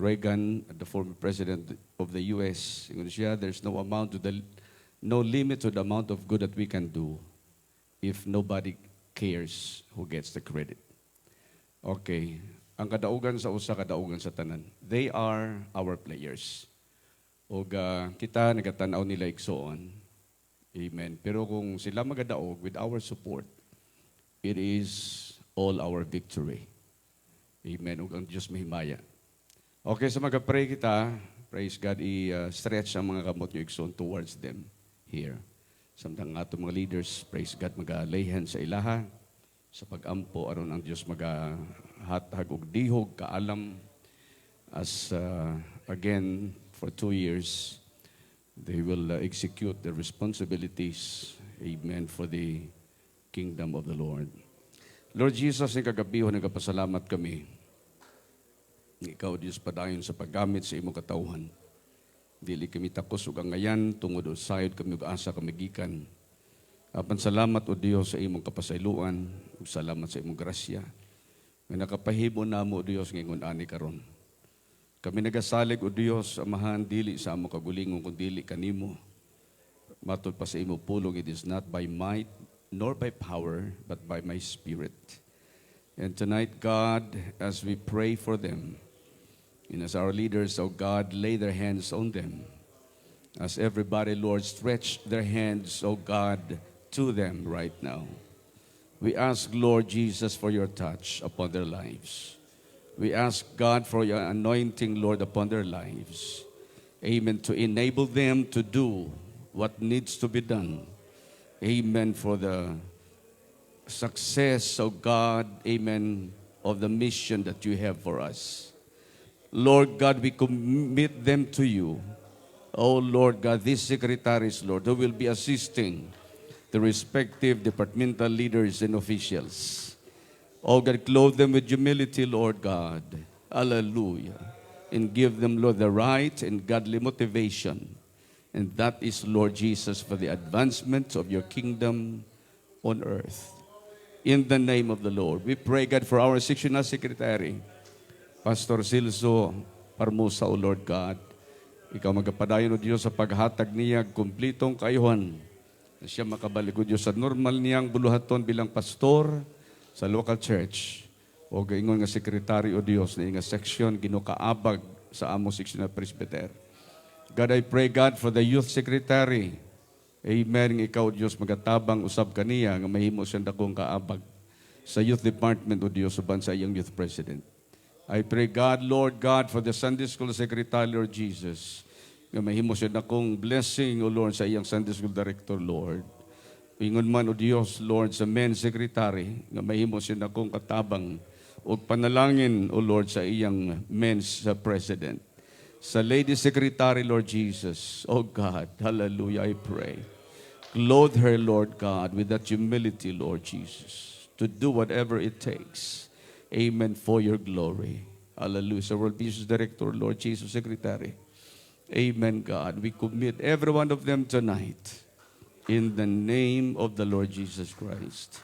Reagan, the former president of the US, ingon siya, there's no limit to the amount of good that we can do if nobody cares who gets the credit. Okay. Ang kadaugan sa usa, kadaugan sa tanan. They are our players. O kita nagatanaw nila igsoon. Amen. Pero kung sila magadaog with our support, it is all our victory. Amen. Ug ang Diyos mahimaya. Okay, so mag-pray kita. Praise God. I-stretch ang mga kamot nyo igsoon towards them here. Samtang ato mga leaders, praise God, mag-lay hands sa ilaha. Sa pag-ampo, aron ang Diyos mag-hatag og dihog, kaalam. As again, for 2 years, they will execute their responsibilities. Amen. For the kingdom of the Lord. Lord Jesus, ni kagabiho, nagapasalamat kami. Ikaw, Diyos, padayon sa paggamit sa imong katawhan. Dili kami takos ug angayan, tungod usayod kami ug asa kami gikan. Apan salamat, O Dios, sa imong kapasayloan, ug salamat sa imong grasya. Nga nakapahimo namo, O Dios, ngingon ani karon. Kami nagasalig, O Dios, amahan, dili sa among kagulingon, kung dili kanimo. Matod pa sa imong pulong, it is not by might, nor by power, but by my Spirit. And tonight, God, as we pray for them, and as our leaders, O God, lay their hands on them, As everybody, Lord, stretch their hands, oh God, to them right now. We ask, Lord Jesus, for your touch upon their lives. We ask, God, for your anointing, Lord, upon their lives. Amen. To enable them to do what needs to be done. Amen. For the success, of God, amen, of the mission that you have for us. Lord God, we commit them to you. Oh Lord God, these secretaries, Lord, who will be assisting the respective departmental leaders and officials. Oh God, clothe them with humility, Lord God. Hallelujah. And give them, Lord, the right and godly motivation. And that is, Lord Jesus, for the advancement of your kingdom on earth. In the name of the Lord, we pray, God, for our sectional secretary, Pastor Silso Parmosa, O Lord God. Ikaw magapadayon, O Diyos, sa paghatag niya, kumplitong kaayuhan, na siya makabalik, O Diyos, sa normal niyang buluhaton bilang pastor sa local church. O gaingon nga sekretary, O Diyos, na nga section, ginukaabag sa amo sectional presbyter. God, I pray, God, for the youth secretary. Amen. Ng ikaw, Diyos, magatabang usab kaniya nga mahimo siyang dakong kaabag sa youth department, O Diyos, uban sa iyang youth president. I pray, God, Lord God, for the Sunday School Secretary, Lord Jesus, nga mahimo siya dakong blessing, O Lord, sa iyang Sunday School Director, Lord. Ingon man, O Diyos, Lord, sa men's secretary, nga mahimo siya dakong katabang o panalangin, O Lord, sa iyang men's president. Sa lady secretary, Lord Jesus, oh God, hallelujah, I pray. Clothe her, Lord God, with that humility, Lord Jesus, to do whatever it takes. Amen, for your glory. Hallelujah. Sa World Business Director, Lord Jesus, Secretary. Amen, God. We commit every one of them tonight in the name of the Lord Jesus Christ.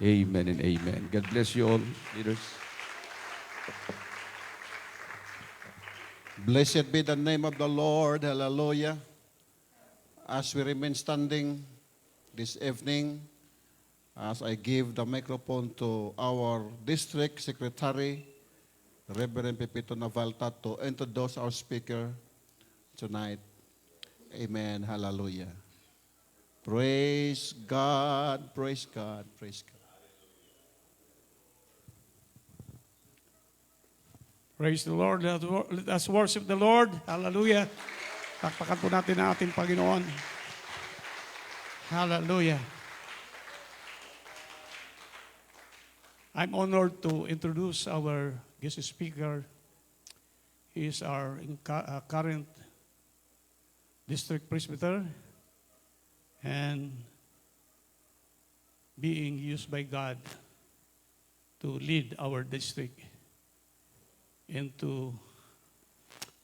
Amen and amen. God bless you all, leaders. Blessed be the name of the Lord. Hallelujah. As we remain standing this evening, as I give the microphone to our district secretary, Reverend Pepito Navalta, to introduce our speaker tonight. Amen. Hallelujah. Praise God. Praise God. Praise God. Praise the Lord. Let us worship the Lord. Hallelujah. Takpakan po natin ang ating Panginoon. Hallelujah. I'm honored to introduce our guest speaker. He is our current district presbyter and being used by God to lead our district into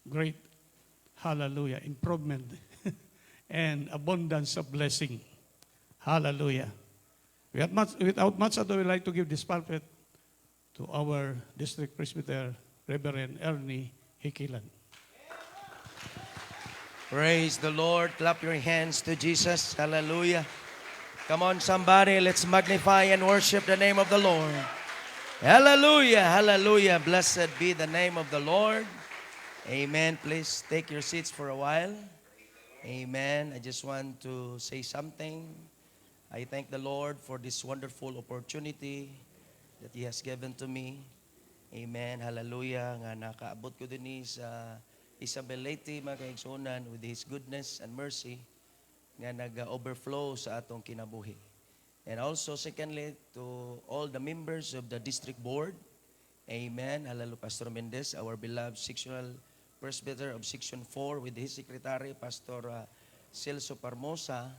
great, hallelujah, improvement and abundance of blessing. Hallelujah. Without much ado, we'd like to give this pulpit to our district presbyter, Reverend Ernie Hikilan. Praise the Lord. Clap your hands to Jesus. Hallelujah. Come on, somebody. Let's magnify and worship the name of the Lord. Hallelujah. Hallelujah. Blessed be the name of the Lord. Amen. Please take your seats for a while. Amen. I just want to say something. I thank the Lord for this wonderful opportunity that He has given to me. Amen. Hallelujah. Nga nakaabot ko din sa Isabel Leyte, mga kaigsunan, with His goodness and mercy, nga nag-overflow sa atong kinabuhi. And also, secondly, to all the members of the district board. Amen. Hallelujah. Pastor Mendez, our beloved sectional presbyter of Section 4, with his secretary, Pastor Celso Parmosa,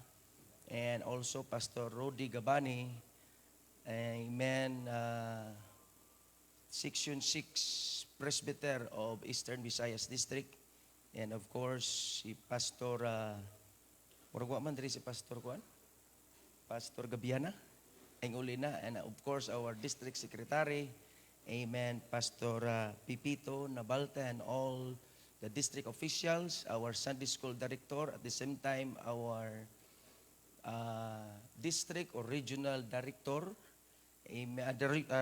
and also Pastor Rodi Gabani. Amen. Section 6 presbyter of Eastern Visayas District. And of course, si Pastor, si Pastor Juan? Pastor Gabiana, ang uli na. And of course, our district secretary, amen, Pastor Pipito Nabalta, and all the district officials, our Sunday school director, at the same time, our district or regional director, amen,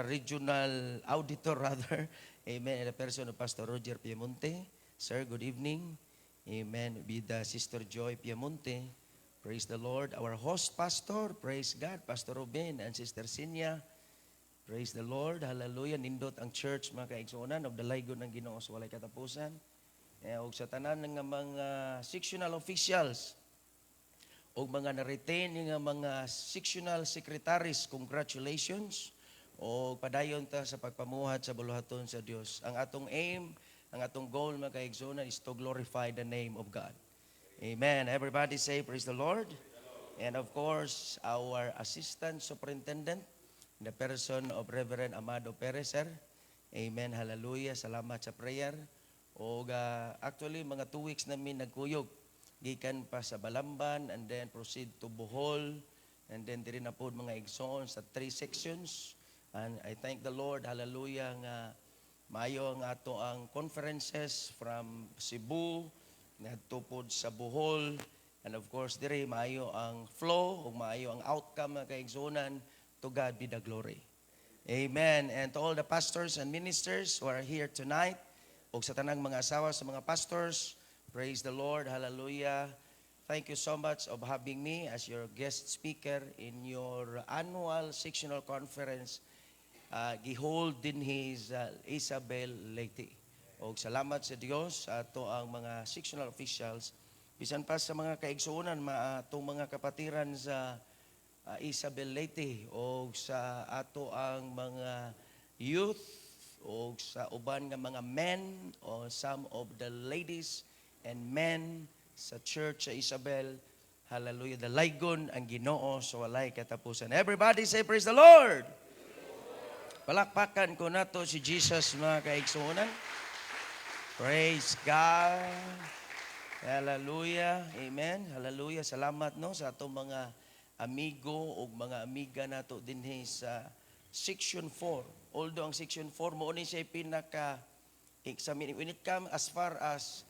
regional auditor rather, amen, and the person of Pastor Roger Piemonte. Sir, good evening. Amen. With Sister Joy Piamonte. Praise the Lord. Our host pastor, praise God, Pastor Ruben and Sister Sinya. Praise the Lord. Hallelujah. Nindot ang church, mga kaigsuonan, of the Laygon ng Ginoo sa walay katapusan. Og sa tanan ng mga sectional officials, o mga na-retain nga mga sectional secretaries, congratulations. O padayon ta sa pagpamuhat sa buluhaton sa Dios. Ang atong aim, ang atong goal, mga kaigsuonan, is to glorify the name of God. Amen. Everybody say, praise the Lord. And of course, our assistant superintendent, in the person of Reverend Amado Perez, sir. Amen. Hallelujah. Salamat sa prayer. O actually, mga 2 weeks namin nagkuyog. Gikan pa sa Balamban and then proceed to Bohol. And then diri na po mga igsoon sa 3 sections. And I thank the Lord. Hallelujah. Nga maayo ang ato ang conferences from Cebu, nagtupod sa Bohol, and of course, dire maayo ang flow, o maayo ang outcome ng kaigsunan. To God be the glory. Amen. And to all the pastors and ministers who are here tonight, o sa tanang mga asawa sa mga pastors, praise the Lord. Hallelujah. Thank you so much of having me as your guest speaker in your annual sectional conference gihold din his Isabel Leyte. O salamat sa Dios sa ato ang mga sectional officials, bisan pa sa mga kaigsuonan, atong mga kapatiran sa Isabel Leyte, o sa ato ang mga youth, o sa uban nga mga men, o some of the ladies and men sa church sa Isabel. Hallelujah. The Laygon ang Ginoo sa walay katapusan. Everybody say, praise the Lord. Palakpakan ko na to si Jesus, mga kaigsuonan. Praise God. Hallelujah. Amen. Hallelujah. Salamat no sa atong mga amigo o mga amiga nato dinhi sa Section 4. Although ang Section 4 mo ni siya pinaka-examine. When it comes as far as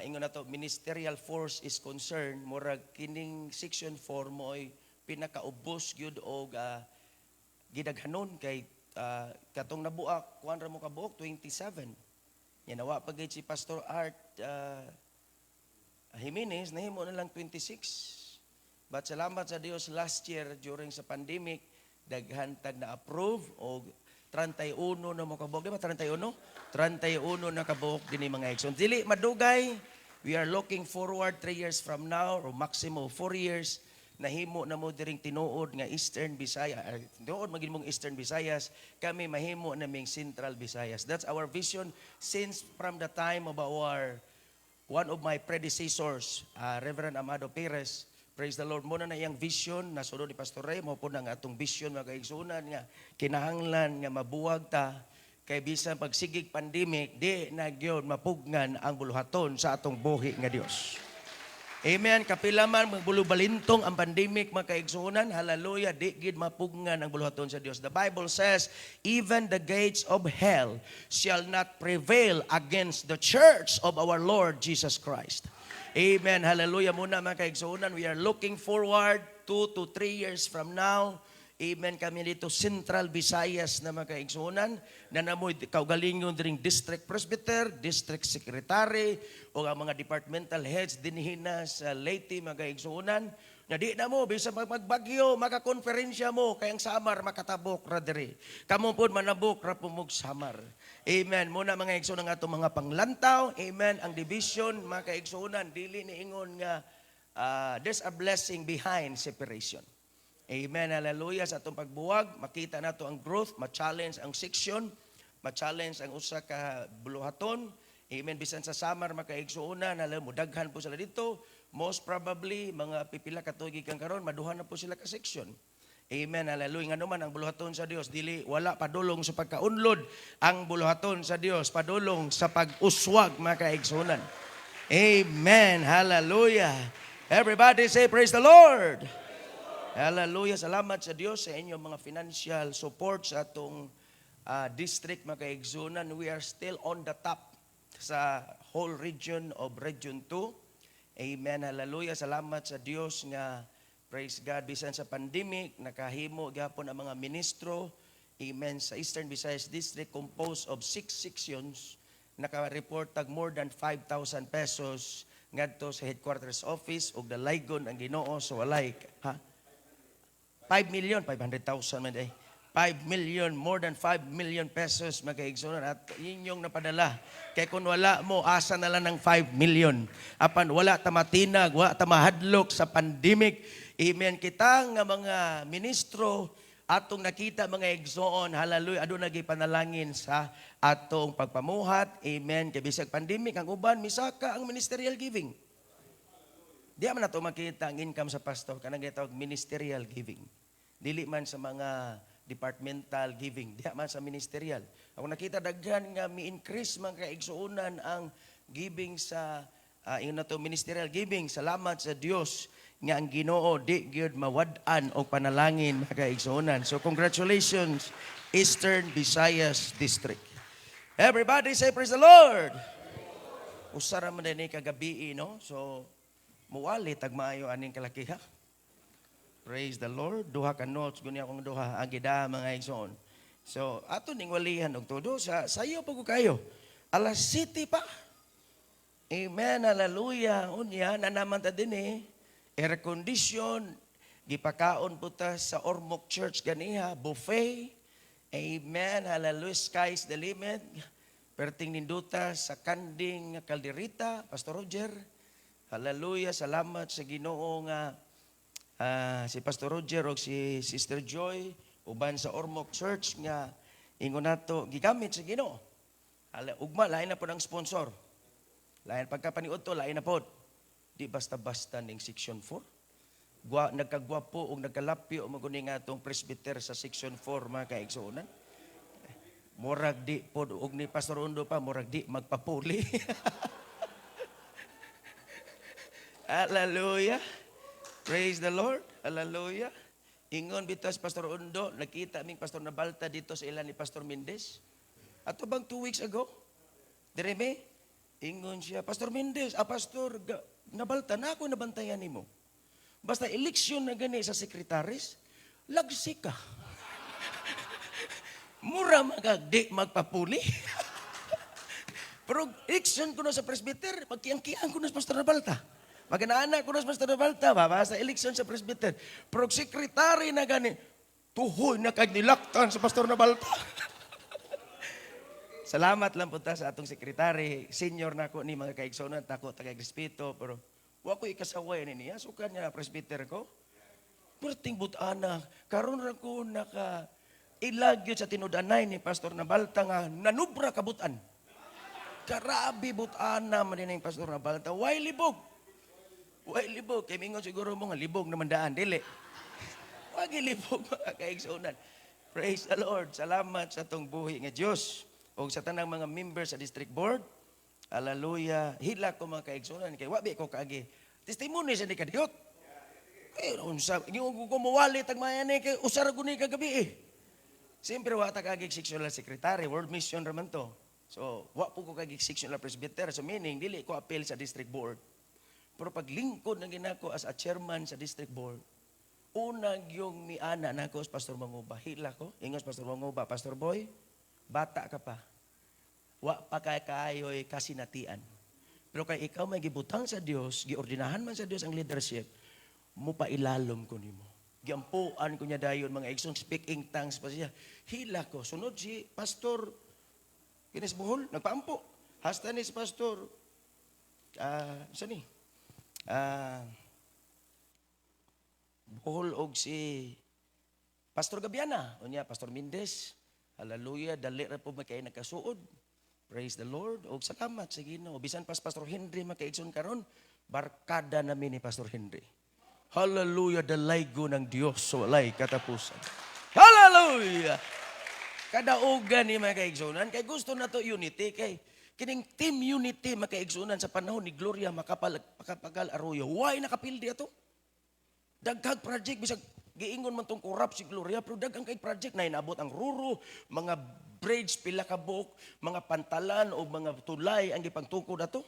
ingon nato ministerial force is concerned, murag kining Section 4 mo ay pinaka-ubos gyud og gidaghanon kay katong nabuak, kuan ra mo kabuok 27. Yan, nawa pagay si Pastor Art Jimenez, nahimo na lang 26. But salamat sa Dios, last year during sa pandemic, daghan tag na-approve o 31 na mo kabuok. Di ba 31? 31 na kabuok din mga igsoon. Dili madugay, we are looking forward 3 years from now or maximum 4 years, nahimo na mo diring tinuod nga Eastern Visayas, tinuod maging mong Eastern Visayas, kami mahimo na ming Central Visayas. That's our vision since from the time of one of my predecessors, Reverend Amado Perez. Praise the Lord. Muna na iyang vision, nasunod ni Pastor Ray, mo po na nga atong vision, mga kaigsunan, nga kinahanglan nga mabuwag ta, kay bisan pagsigig pandemic, di na gyud mapugnan ang buluhaton sa atong buhi nga Dios. Amen. Kapila man magbulubalintong ang pandemic, mga kaigsunan, hallelujah, di gid mapugnan ang buluhaton sa Dios. The Bible says, even the gates of hell shall not prevail against the church of our Lord Jesus Christ. Amen. Hallelujah. Muna mga kaigsunan, we are looking forward 2 to 3 years from now. Amen. Kami dito Central Visayas na mga kaigsunan, na namoy kaugalingon dring district presbyter, district secretary, o ang mga departmental heads dinhina sa Leyte, mga kaigsunan. Na di na mo, bisa magbagyo, makakonferensya mo, kayang samar makatabok ra diri. Kamo pod manabok ra pumug samar. Amen. Muna mga igsunan nga itong mga panglantaw. Amen. Ang division, mga kaigsunan, dili niingon nga there's a blessing behind separation. Amen. Hallelujah. Sa itong pagbuwag, makita nato ang growth, ma-challenge ang section, ma-challenge ang usa ka buluhaton. Amen. Bisan sa samar, mga kaigsunan, daghan po sila dito. Most probably, mga pipila katuig kang karon, maduhan na po sila ka section. Amen. Hallelujah. Nga naman ang buluhaton sa Dios, dili wala padulong sa pagkaunlod ang buluhaton sa Dios, padulong sa pag-uswag, mga kaigsunan. Amen. Hallelujah. Everybody say praise the Lord. Hallelujah. Salamat sa Dios sa inyong mga financial support sa atong district, mga kaigsunan. We are still on the top sa whole region of Region 2. Amen. Hallelujah. Salamat sa Dios nga, praise God, bisan sa pandemic, nakahimo gyapon ang mga ministro, amen, sa Eastern Visayas District, composed of 6 sections, naka-report tag more than 5,000 pesos ngadto sa headquarters office ug dalaygon ang Ginoo so walay ha 5 million 500,000 man day 5 million, more than 5 million pesos magkaigsunan at inyong napadala. Kaya kung wala mo, asa na lang ng 5 million. Apan wala ta matinag, wala ta mahadlok sa pandemic. Amen. Kita nga mga ministro, atong nakita mga igsoon, hallelujah, adun naging panalangin sa atong pagpamuhat. Amen. Kaya bisag pandemic, ang uban, misaka ang ministerial giving. Di man nato makita ang income sa pastor, kanang gitawag ministerial giving. Dili man sa mga departmental giving, di man sa ministerial. Ako nakita daghan nga mi-increase man kaigsuunan ang giving sa ministerial giving. Salamat sa Dios nga ang Ginoo di gyud mawad-an og panalangin mga kaigsuunan. So congratulations Eastern Visayas District. Everybody say praise the Lord. Usara man din kagabi no. So muwali tag maayo aning kalakiha. Praise the Lord. Duha ka notes gunya akong duha agida mga igsoon. So ato ning walihan og todo sa sayo pag kayo. Alas 7 pa. Amen. Hallelujah. Unya na naman ta dinhi. Air condition gipakaon puta sa Ormoc Church ganiha buffet. Amen. Hallelujah. Sky's the limit. Perting ninduta sa kanding kalderita, Pastor Roger. Hallelujah. Salamat sa Ginoo nga si Pastor Roger o si Sister Joy uban sa Ormoc Church nga ingon nato gigamit sa Ginoo. Ugma lain na po ng sponsor. Lain pagkapaniud to lain na po. Di basta-basta ning section 4. Nagkagwapo o nagkalapyo o maguni nga itong presbyter sa section 4 mga kaigsuunan. Murag di po, og ni Pastor Undo pa, murag di magpapuli. Hallelujah. Praise the Lord. Hallelujah. Ingon bitas Pastor Undo, nakita aming Pastor Nabalta dito sa ilan ni Pastor Mendez. Ato bang 2 weeks ago? Direme? Ingon siya, Pastor Mendez, Pastor Nabalta, na ako nabantayan ni mo. Basta eleksyon na gani sa sekretaris, lagsi ka. Mura magagdi magpapuli. Pero eleksyon ko na sa presbyter, magkiyang-kiyang ko na sa Pastor Nabalta. Maganaana ko na sa Pastor Nabalta, sa eleksyon sa presbyter. Pero sekretary na gani, tuhoy na kagnilaktan sa Pastor Nabalta. Salamat lang po ta sa atong sekretary. Senior na ko ni mga kaigsonan, tako taga-respeto, pero wa ko ikasaway ni niya. Sukan niya presbyter ko. Perting butana, karon ra ko naka ilagyo sa tinudanay ni Pastor Nabalta nga nanubra kabutan. Karabi butana man din ang Pastor Nabalta. Why libog? Why libog? Kaya mingon siguro mo nga libog naman daan. Dili. Wag ilibog mga kaigsonan. Praise the Lord. Salamat sa tong buhi nga Diyos. O sa tanang mga members sa district board. Hallelujah. Hila ko mga kaigsunan. Kaya wabi ko kaagi. Testimony sa di kadiyot. Yung kumuwali tagmayan kay usara guni kagabi eh. Siyempre wa ta kaagi sectional secretary. World mission raman to. So wa po ko kaagi sectional presbyter. So meaning dili ko appeal sa district board. Pero paglingkod ng ginako as a chairman sa district board, unang yung miana na ako sa Pastor Manguba. Hila ko. Ingos Pastor Manguba. Pastor Boy, bata ka pa. Wa pa kayo'y kasinatian. Pero kay ikaw may gibutang sa Dios, giordinahan man sa Dios ang leadership, mo pa ilalom ko nimo. Giampuan ko niya dayon mga igsoon speaking tongues pa siya. Hila ko. Sunod si Pastor Kinis Buhol, nagpaampo. Hasta ni si Pastor, isa ni? Buhol og si Pastor Gabiana. O niya, Pastor Mendez. Hallelujah. Dali ra po makay nagkasuod. Praise the Lord. O salamat sa Ginoo. Bisan pas Pastor Henry makaigsoon karon, barkada namin ni Pastor Henry. Hallelujah. Dalaygo ng Dios so walay katapusan. Hallelujah. Kadaugan ni makaigsunan kay gusto na to unity kay kining team unity makaigsunan sa panahon ni Gloria Macapagal Arroyo. Why nakapildi ato? Daghang project bisag giingon man tong corrupt si Gloria pero daghang kay project na inabot ang ruro, mga bridge pila ka buok, mga pantalan o mga tulay ang gipangtukod ato.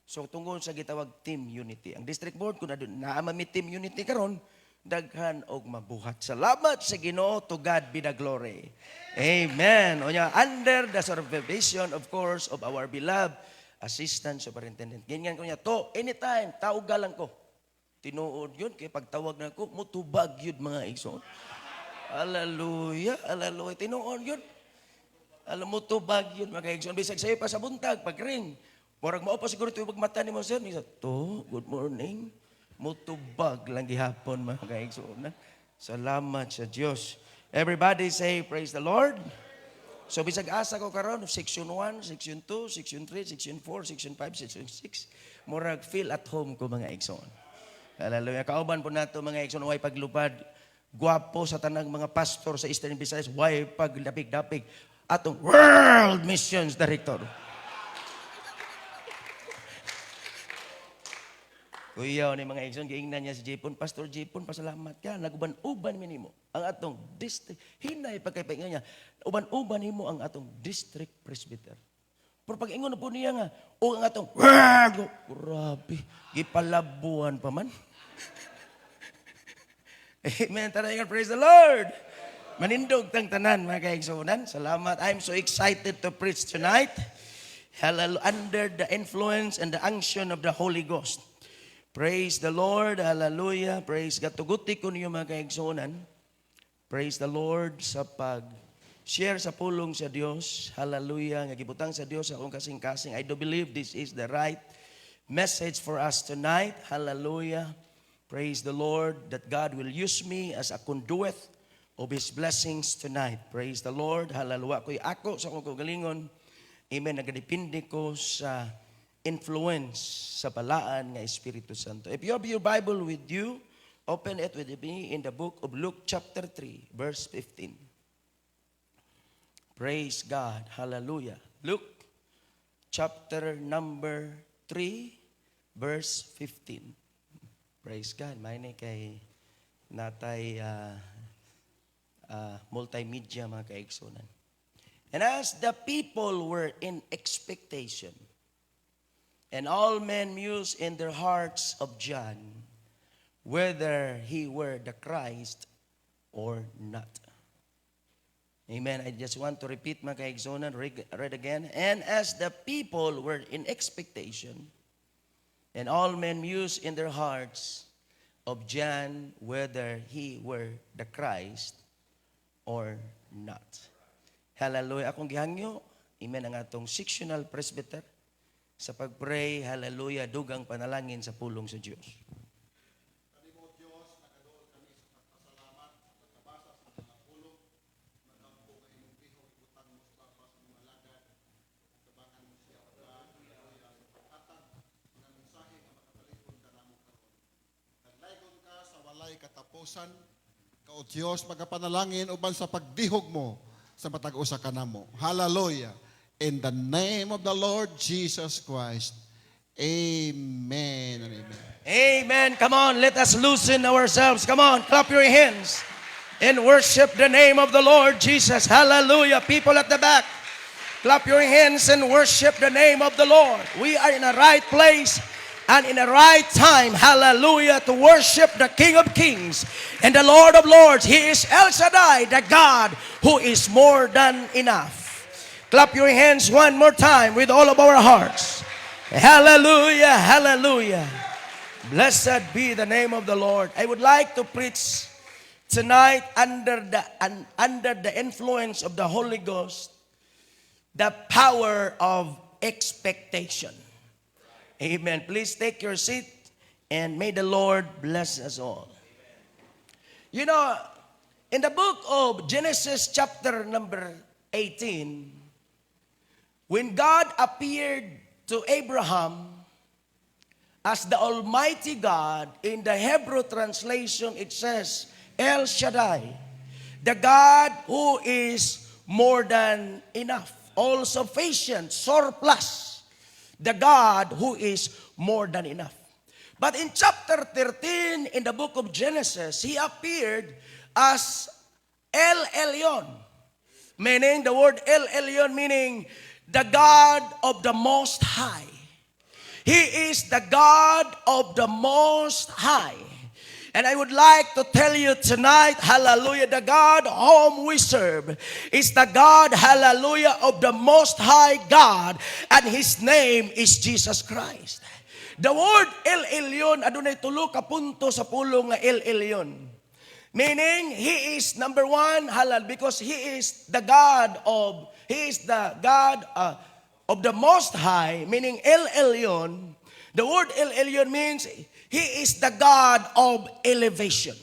So tungod sa gitawag team unity. Ang district board kun na mi team unity karon daghan og mabuhat. Salamat sa Ginoo, to God be the glory. Amen. Unya, under the supervision, of course, of our beloved Assistant Superintendent. Ganyan ko niya, to, anytime, taugalan ko. Tinuod yun, kaya pagtawag na ko, mutubag yun mga igsoon. Hallelujah, hallelujah. Tinuod yun. Alam mo, tubag yun mga igsoon. Bisag sa'yo pa sa buntag, pag-ring. Murag mo pa siguro tuwag mata ni mo, sir. Nisa, to, good morning. Mutubag lang gihapon mga igsoon. Salamat sa Diyos. Everybody say, praise the Lord. So, bisag asa ko karon section 1, section 2, section 3, section 4, section 5, section 6. Murag feel at home ko mga igsoon. Hallelujah. Kauban po nato mga igsoon, way paglupad. Guwapo sa tanang mga pastor sa Eastern Visayas, way paglapig-dapig. Atong World Missions Director. Kuya ni mga igsoon, giingnan niya si Jipon, Pastor Jipon, pasalamat ka, naguban-uban minimo ang atong district. Hinay pagkaipaingan niya, uban-uban nimo ang atong district presbyter. Pero pag ingon na po niya nga, o ang atong, grabe, gipalabuan pa man. Amen, tanayan, praise the Lord. Manindog tang tanan, mga kaigsunan. Salamat. I'm so excited to preach tonight. Hallelujah, under the influence and the unction of the Holy Ghost. Praise the Lord. Hallelujah. Praise God. Tuguti ko niyo mga kaigsunan. Praise the Lord sa pag-share sa pulong sa Diyos. Hallelujah. Nga gibutang sa Diyos akong kasing-kasing. I do believe this is the right message for us tonight. Hallelujah. Praise the Lord that God will use me as a conduit of His blessings tonight. Praise the Lord. Hallelujah. Kuya ako sa akong kagalingon. Amen. Nagadipindi ko sa influence sa balaan nga Espiritu Santo. If you have your Bible with you, open it with me in the book of Luke chapter 3, verse 15. Praise God. Hallelujah. Luke chapter number 3, verse 15. Praise God. May kay natay multimedia mga kaigsunan. And as the people were in expectation, and all men mused in their hearts of John, whether he were the Christ or not. Amen. I just want to repeat mga kaigsunan, read again. And as the people were in expectation, and all men mused in their hearts of John, whether he were the Christ or not. Hallelujah. Akong gihangyo, amen, ang atong sectional presbyter, sa pag-pray, hallelujah, dugang panalangin sa pulong sa Diyos. Sa walay katapusan, kao Diyos, magapanalangin uban sa pagdihog mo sa matag usa kanamo. Hallelujah. In the name of the Lord Jesus Christ. Amen and amen. Amen. Come on, let us loosen ourselves. Come on, clap your hands and worship the name of the Lord Jesus. Hallelujah. People at the back, clap your hands and worship the name of the Lord. We are in a right place and in a right time. Hallelujah. To worship the King of Kings and the Lord of Lords. He is El Shaddai, the God who is more than enough. Clap your hands one more time with all of our hearts. Hallelujah, hallelujah. Blessed be the name of the Lord. I would like to preach tonight under the influence of the Holy Ghost, the power of expectation. Amen. Please take your seat and may the Lord bless us all. You know, in the book of Genesis chapter number 18, when God appeared to Abraham as the Almighty God, in the Hebrew translation it says, El Shaddai, the God who is more than enough, all sufficient, surplus, the God who is more than enough. But in chapter 13 in the book of Genesis, He appeared as El Elyon, meaning the word El Elyon meaning the God of the Most High. He is the God of the Most High. And I would like to tell you tonight, hallelujah, the God whom we serve is the God, hallelujah, of the Most High God, and His name is Jesus Christ. The word El Elyon, adunay tulo ka punto sa pulong nga El Elyon. Meaning, He is number one, halal, because He is the God of the Most High, meaning El Elyon. The word El Elyon means He is the God of elevation.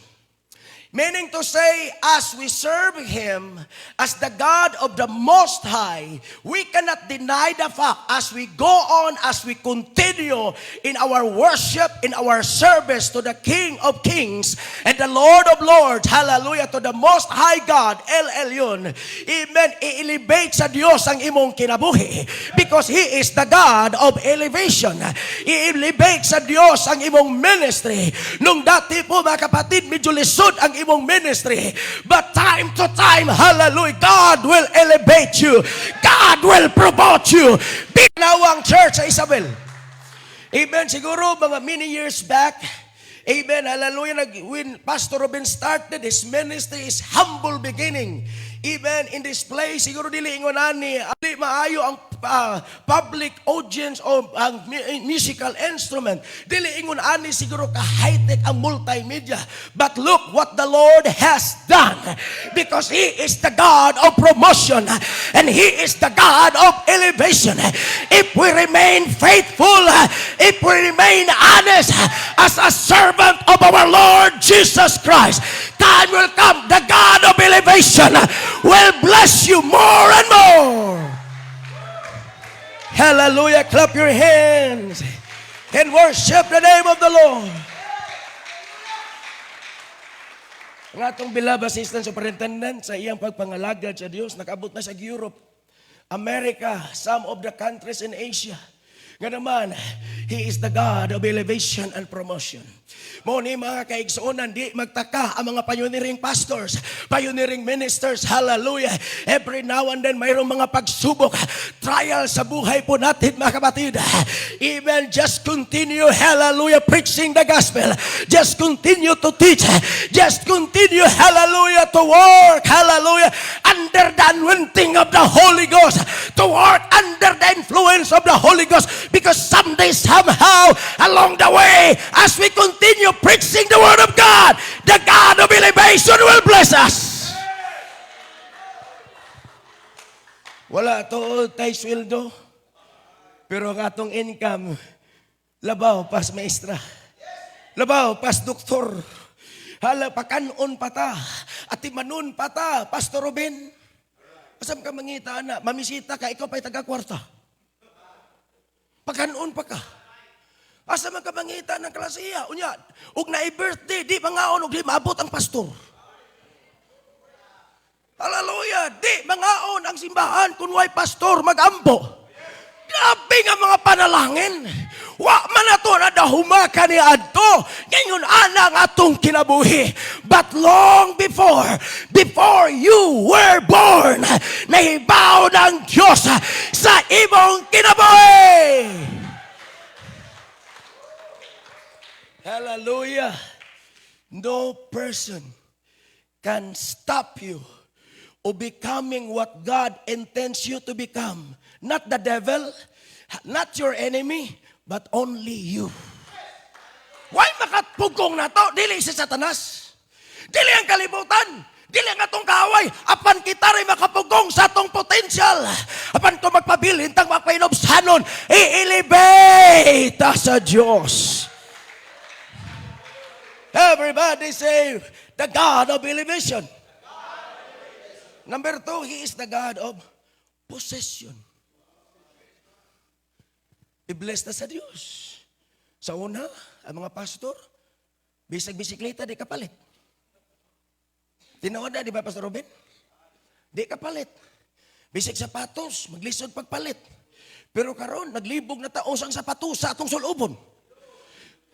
Meaning to say, as we serve Him as the God of the Most High, we cannot deny the fact as we go on, as we continue in our worship, in our service to the King of Kings and the Lord of Lords, hallelujah, to the Most High God, El Elyon, amen, i-elevate sa Diyos ang imong kinabuhi because He is the God of elevation. I-elevate sa Diyos ang imong ministry. Nung dati po, mga kapatid, medyo lisod ang imong ministry. But time to time, hallelujah, God will elevate you. God will promote you. Binawang church sa Isabel. Amen. Siguro mga many years back, amen, hallelujah, when Pastor Ruben started his ministry, his humble beginning, even in this place, siguro dili ingonan ni maayo ang public audience o ang musical instrument. Dili ingon ani siguro ka high-tech ang multimedia. But look what the Lord has done. Because He is the God of promotion and He is the God of elevation. If we remain faithful, if we remain honest as a servant of our Lord Jesus Christ, time will come. The God of elevation will bless you more and more. Hallelujah. Clap your hands and worship the name of the Lord. Ang atong beloved assistant superintendent sa iyang pagpangalagad sa Diyos, nakabot na sa Europe, America, some of the countries in Asia. Nga naman, He is the God of elevation and promotion. Mo ni mga kaigsuonan, di magtaka ang mga pioneering pastors, pioneering ministers, hallelujah. Every now and then, mayroong mga pagsubok, trial sa buhay po natin, mga kapatid. Even just continue, hallelujah, preaching the gospel. Just continue to teach. Just continue, hallelujah, to work, hallelujah, under the anointing of the Holy Ghost. To work under the influence of the Holy Ghost. Because someday, somehow, along the way, as we continue preaching the Word of God, the God of elevation will bless us. Wala to tay sweldo, pero ang atong income, labaw pas maestra, labaw pas doktor, hala pakanon pata, at timanon pata, Pastor Ruben. Asam ka mangita na, mamisita ka, ikaw pa'y taga-kwarta. Pagkanon pa ka. Asa man ka mangita ng klasiya. Unya, ug na birthday, di mangaon ug di maabot ang pastor. Hallelujah, di mangaon ang simbahan kun way pastor magambo. Grabe nga mga panalangin. Wa man ato na dahumaka ni adto. Ngayon ana ang atong kinabuhi. But long before you were born, nahibaw ng Diyos sa imong kinabuhi. Hallelujah. No person can stop you of becoming what God intends you to become. Not the devil, not your enemy, but only you. Why makatpugong na to? Dili si Satanas. Dili ang kalibutan. Dili ang atong kaaway. Apan kita rin makapugong sa atong potential. Apan kung magpabilin, tang magpainobsanon, i-elevate sa Diyos. Everybody say, the God of elevation. Number 2, He is the God of possession. I-bless na sa Diyos. Sa una, ang mga pastor, bisag bisikleta, di kapalit. Tinawad na, di ba, Pastor Ruben? Di kapalit. Bisag sapatos, maglisod pagpalit. Pero karon naglibog na taos ang sapatos sa atong sulubon.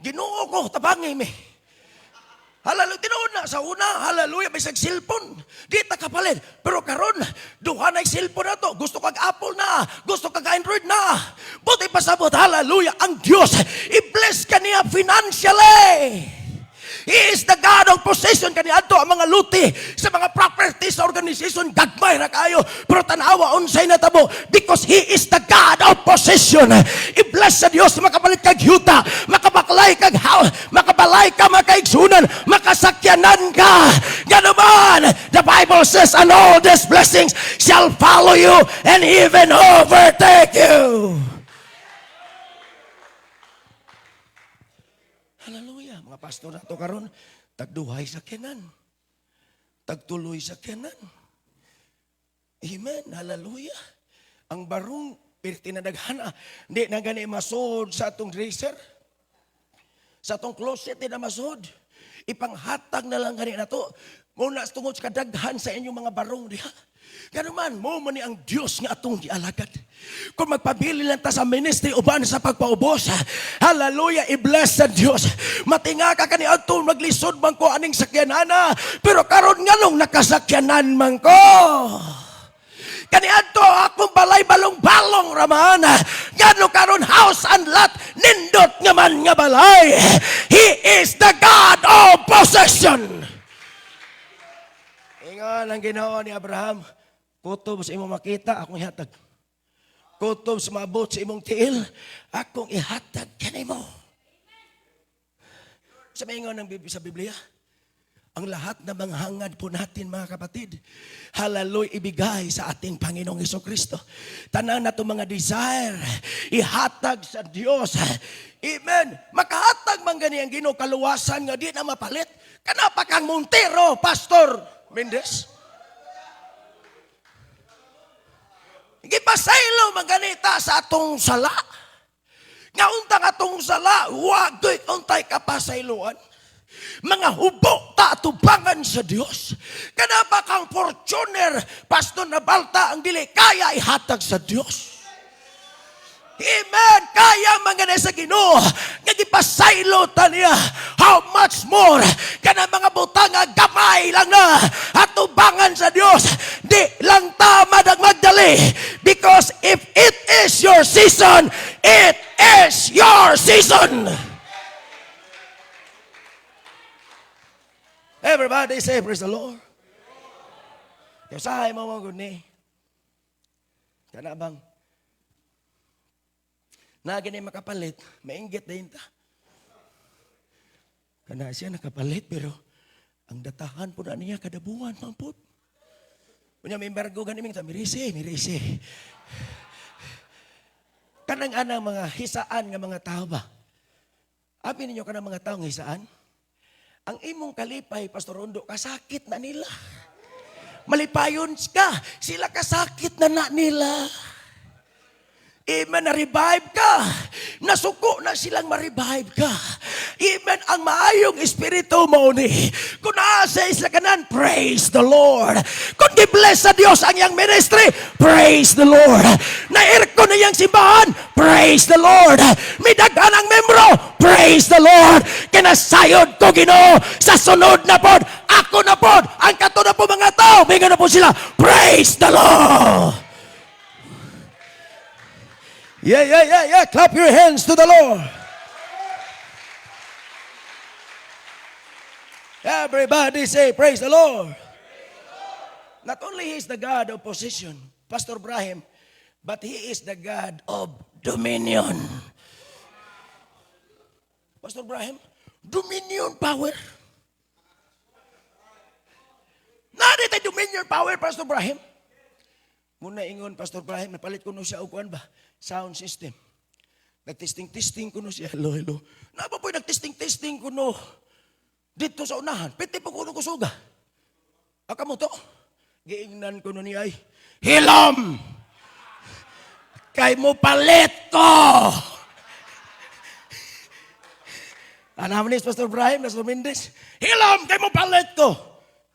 Ginoo ko, tabangay me. Hallelujah, tinuod na sa una, hallelujah, bisag cellphone. Di ta kapalit. Pero karon, duha na cellphone na to. Gusto kag Apple na, gusto kag Android na. Buti pasabot, hallelujah, ang Diyos, i-bless ka niya financially. He is the God of possession. Kaniadto ang mga luti sa mga properties sa organization, gagmay ra kayo. Pero tanawa, unsay natabo. Because He is the God of possession. I-bless sa Dios, makapalit kag yuta, makabaklay kag house, makabalay ka, makaigsunan, makasakyanan ka. Ganuman, the Bible says, and all these blessings shall follow you and even overtake you. Hallelujah. Mga pastor nato karon, tagduhay sa kyanan, tagtuloy sa kyanan. Amen. Hallelujah. Ang barong pirti na daghana, hindi na gani masod sa atong dresser, sa atong closet, hindi na masod. Ipanghatag na lang gani na to. Muna tungod sa kadaghan sa inyong mga barong diha. Ganun man, mo ni ang Diyos nga atong gialagad. Kung magpabili lang ta sa ministry uban sa pagpaubos, hallelujah, i-bless sa Diyos. Matinga ka kani atong maglisod man ko aning sakyanana, pero karon nganong nakasakyanan man ko. Kani adto akong balay balong-balong raman. Ngano karon house and lot nindot nga man nga balay. He is the God of possession. Ingon ang Ginoo ni Abraham, kutob sa imong makita, akong ihatag. Kutob sa maabot sa imong tiil, akong ihatag kanimo. Sa maingon sa Biblia, ang lahat na mga hangad po natin, mga kapatid, hallelujah, ibigay sa ating Panginoong Hesukristo. Tanan na itong mga desire, ihatag sa Diyos. Amen. Makahatag man gani ang Ginoo kaluwasan nga di na mapalit. Kanapa kang Montero, Pastor Mendez? Gipasaylo maganita sa atong sala. Nga untang atong sala, wagoy untay kapasayloan. Mga hubo ta atubangan sa Dios. Kanapa kang Fortuner, Pastor Nabalta, ang dili kaya ihatag sa Dios. Amen. Kaya mga sa Ginoo nga gipasaylo ta niya. How much more kana mga butanga gamay lang na atubangan sa Dios. Di lang ta magdali. Because if it is your season, it is your season. Everybody say praise the Lord. Kasahay mo mga guni. Kana bang na ganay makapalit, mainggit din ta. Kana siya nakapalit, pero ang datahan po na niya kadabuhan, mampot. Kunya may embargo ganing ta, mirisi. Kanang anang mga hisaan nga mga tao ba? Abi ninyo kanang mga taong hisaan? Ang imong kalipay, Pastor Rondo, kasakit na nila. Malipayon ka, sila kasakit na nila. Amen, na-revive ka. Nasuko na silang ma-revive ka. Amen, ang maayong espiritu mo ni. Kung naasa isla kanan, praise the Lord. Kung gi-bless sa Diyos ang iyang ministry, praise the Lord. Na-aircon na iyang simbahan, praise the Lord. May daghan ang membro, praise the Lord. Kinasayod ko Ginoo sa sunod na pod. Ako na pod, ang kato na po mga tao, may na po sila, praise the Lord. Yeah. Clap your hands to the Lord. Everybody say, praise the Lord. Not only He is the God of possession, Pastor Brahim, but He is the God of dominion. Pastor Brahim, dominion power. Nari tayo dominion power, Pastor Brahim. Muna ingon, Pastor Brahim, napalit ko no siya ukuan ba? Sound system. Nag-testing ko no siya. Hello. Napa po'y nag-testing ko no. Dito sa unahan. Piti po ko no kusuga. Aka mo to. Giingnan ko no ni ay. Hilom! Kay mo palit ko! Ano ni Pastor Brahim, Pastor Mendez? Hilom! Kay mo palit ko!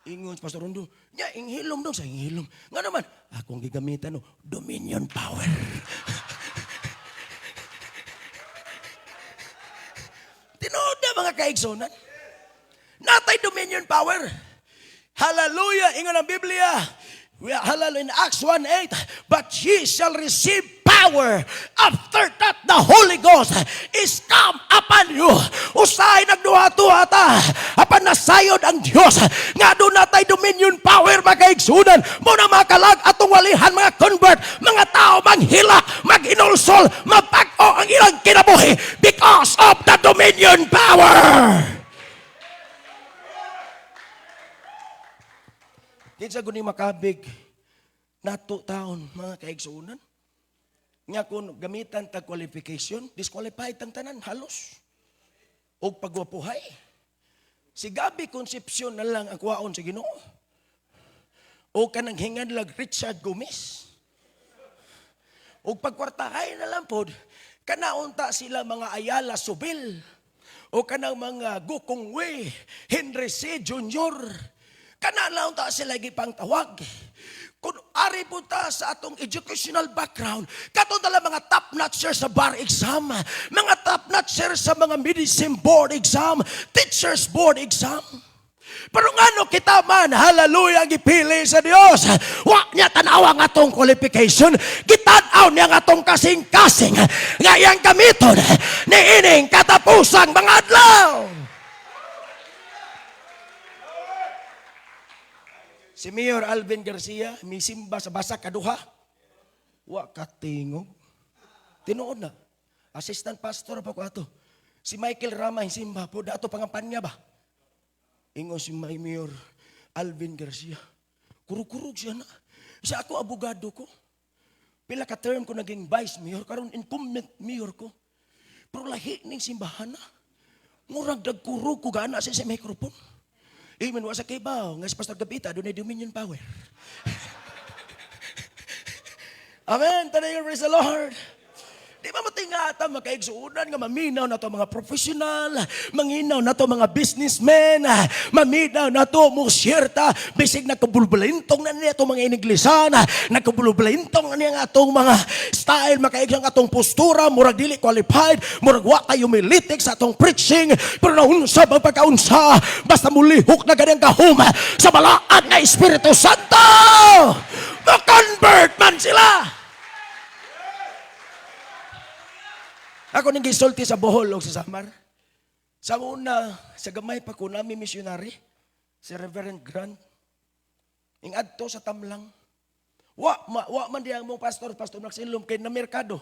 Ingon, Pastor Rondo. Nya, inghilom daw sa inghilom. Nga naman, akong gigamitan no, dominion power. Tinood na mga kaigsonan. Natay dominion power. Hallelujah. Ingon ang Biblia. Hallelujah. In Acts 1:8. But ye shall receive power power. After that, the Holy Ghost is come upon you. Usay nagduha-duha ta. Apan nasayod ang Dios nga doon natay dominion power makaigsunan. Muna makalag atong walihan mga convert, mga tao manghila, maginulsol, mapag-o ang ilang kinabuhi because of the dominion power. Kinsa guni makabig nato taon mga kaigsunan. Nga kung gamitan tag qualification, disqualified tang tanan halos. Og pagwapuhay. Si Gabi Concepcion na lang ang kuwaon sa Ginoo. O kanang hinganlag Richard Gomez. O pagkwartahay na lang pod, kanaunta sila mga Ayala Subil. O kanang mga Gukongwe, Henry C. Jr. Kanalaunta sila gipang tawag. Kung ari po ta sa atong educational background, katong dala mga top-notcher sa bar exam, mga top-notcher sa mga medicine board exam, teachers board exam. Pero ngano kita man, hallelujah, gipili sa Dios. Wa niya tanaw ang atong qualification, gitanaw niya ang atong kasing-kasing, nga iyang gamiton ni ining katapusang mga adlaw. Si Mayor Alvin Garcia, misimba sa basak kaduha. Wa katingog. Tinuod na. Assistant pastor pa ko ato. Si Michael Rama, simba po. Dato pangampanya ba? Ingo si Mayor Alvin Garcia. Kurug-kurug siya na. Siya ako abogado ko. Pila ka term ko naging vice mayor. Karon incumbent mayor ko. Pero lahi ning simbahan na. Murag dagkurug ko gana sa microphone. Amen. Wasa kay bao. Nga si Pastor Gabita, doon ay dominion power. Amen. Tanayon, praise the Lord. Di ba matingata makaigsuunan nga maminaw na to mga professional, manginaw na to mga businessmen, maminaw na to musyerta, bisig nagkabulbalintong na niya itong mga iniglisan, nagkabulbalintong na niya nga itong mga style, makaigsang atong postura, murag dili qualified, murag wata humilitic sa atong preaching, pero naunsa bang pagkaunsa, basta mulihok na ganyang kahuma sa balaan na Espiritu Santo, ma-convert man sila. Ako nang gisulti sa Bohol o sa Samar. Sa una, sa gamay pa ko namin missionary, si Reverend Grant. Ingadto sa Tamlang. Wa man diyang mong pastor nagsilom kay na merkado.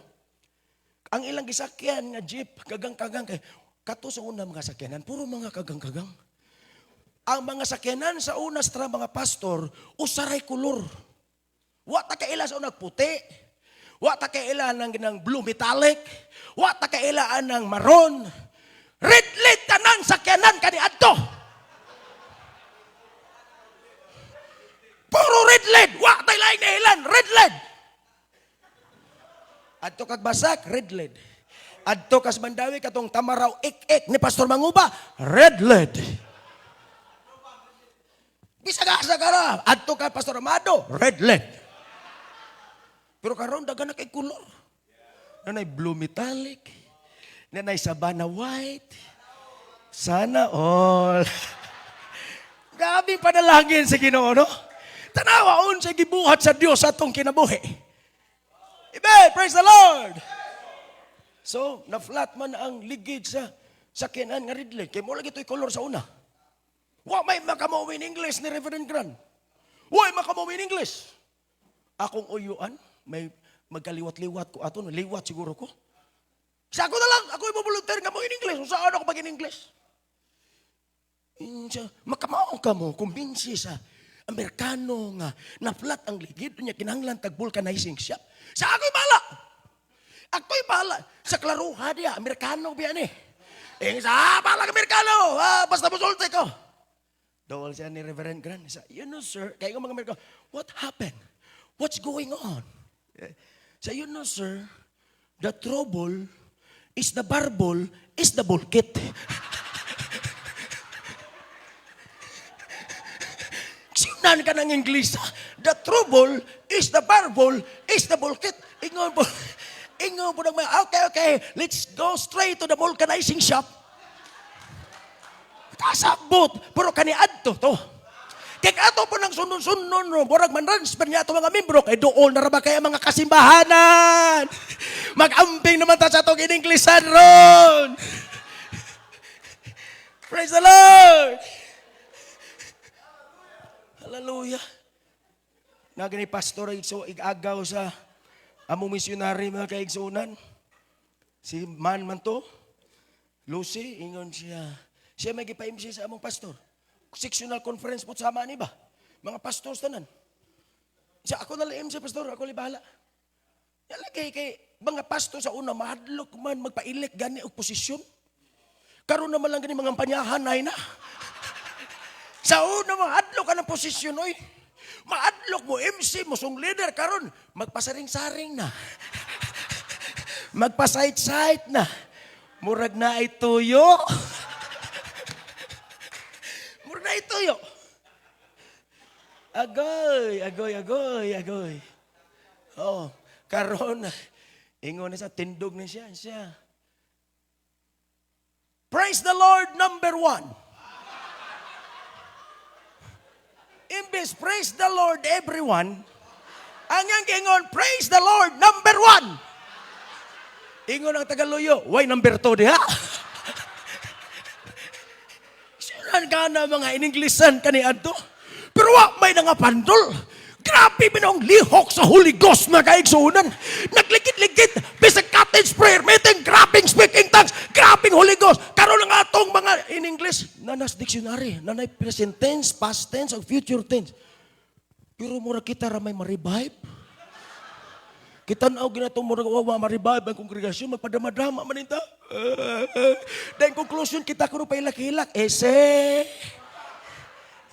Ang ilang gisakyan nga jeep, kagang-kagang kay kato sa una mga sakyanan, puro mga kagang-kagang. Ang mga sakyanan sa una sa mga pastor, usaray kulor. Wa ta kaila sa unang puti. Wa ta kailangan ng blue metallic. Wa ta kailangan ng maroon. Red lead tanan sakyanan kaniadto. Puro red lead. Wa ta lain na ilan. Red lead. Adto kag basak, red lead. Adto kas Mandawi katong Tamaraw ik-ik ni Pastor Manguba, red lead. Bisag-asa ka na. Adto ka Pastor Amado, red lead. Pero karon dagan na kay kulor. Nanay blue metallic. Nanay Sabana white. Sana all. Grabe panalangin sa Ginoo, no? Tanawaon sa gibuhat sa Dios atong kinabuhi. Amen. Praise the Lord. So, na-flat man ang ligid sa sakyanan nga red light. Kaya mo lagi ito'y color sa una. Wa may makamawin English ni Reverend Grant. Wa may makamawin English. Akong uyuan. May magkaliwat-liwat ko ato, liwat siguro ko. Sa ako na lang, ako yung volunteer nga mo in English. Saan ako pag in English? Makamaong ka mo, kumbinsi sa Amerikano nga na-flat ang ligid, niya kinahanglan tag vulcanizing siya. Sa ako'y bala. Ako'y bala. Sa klaruha diya, Amerikano biyan eh. Sa bala Amerikano, basta musulti ko. Dawal siya ni Reverend Grant. You know sir, kaya mga Amerikano, what happened? What's going on? So you know, sir, the trouble is the barbel is the bulkit. Sinan ka ng English. The trouble is the barbel is the bulkit. Ingon po ng mga, okay, let's go straight to the vulcanizing shop. Kasabot, pero kaniadto to. Kaya ato po ng sunod-sunod, murag man-transfer niya ito mga membro, kay doon na ba kaya mga kasimbahanan? Mag-amping naman ta sa itong in-Inglesan ron. Praise the Lord! Hallelujah. Nagani pastor so igagaw sa among misyonary mga kaigsunan. Si man to, Lucy, ingon siya. Siya may gipa-MC sa among pastor. Sectional conference po sama ni ba? Mga pastors tanan. Siya ako na lang MC pastor, ako li bahala. Yalagay kay mga pastor sa una mahadlok man magpailik gani og posisyon. Karon naman lang gani mga panyahan na. Sa una mahadlok ka ng posisyon oy. Maadlok mo, MC mo, song leader karon magpasaring-saring na. Magpasait-sait na. Murag na ay tuyo. Murag na ay tuyo. Agoy. Oh, karon ingon na sa tindog na siya. Praise the Lord, number 1. Imbes, praise the Lord, everyone. Ang ingon, praise the Lord, number 1. Ingon ang Tagaluyo, why number 2 diha? Sinan ka na mga in-Inglesan kaniadto. Pero may nangapandol. Grabe minong lihok sa Holy Ghost mga kaigsunan. Nagligid-ligid. Bisag cottage prayer meeting. Grabing speaking tongues. Grabing Holy Ghost. Karoon lang atong mga in English. Nanas dictionary. Nanay present tense, past tense, o future tense. Pero mura kita ramay ma-revive. Kita na ginatong mura ma-revive ang kongregasyon. Magpadama-dama maninta. Dahil conclusion kita kuno pa hilak-hilak. Ese.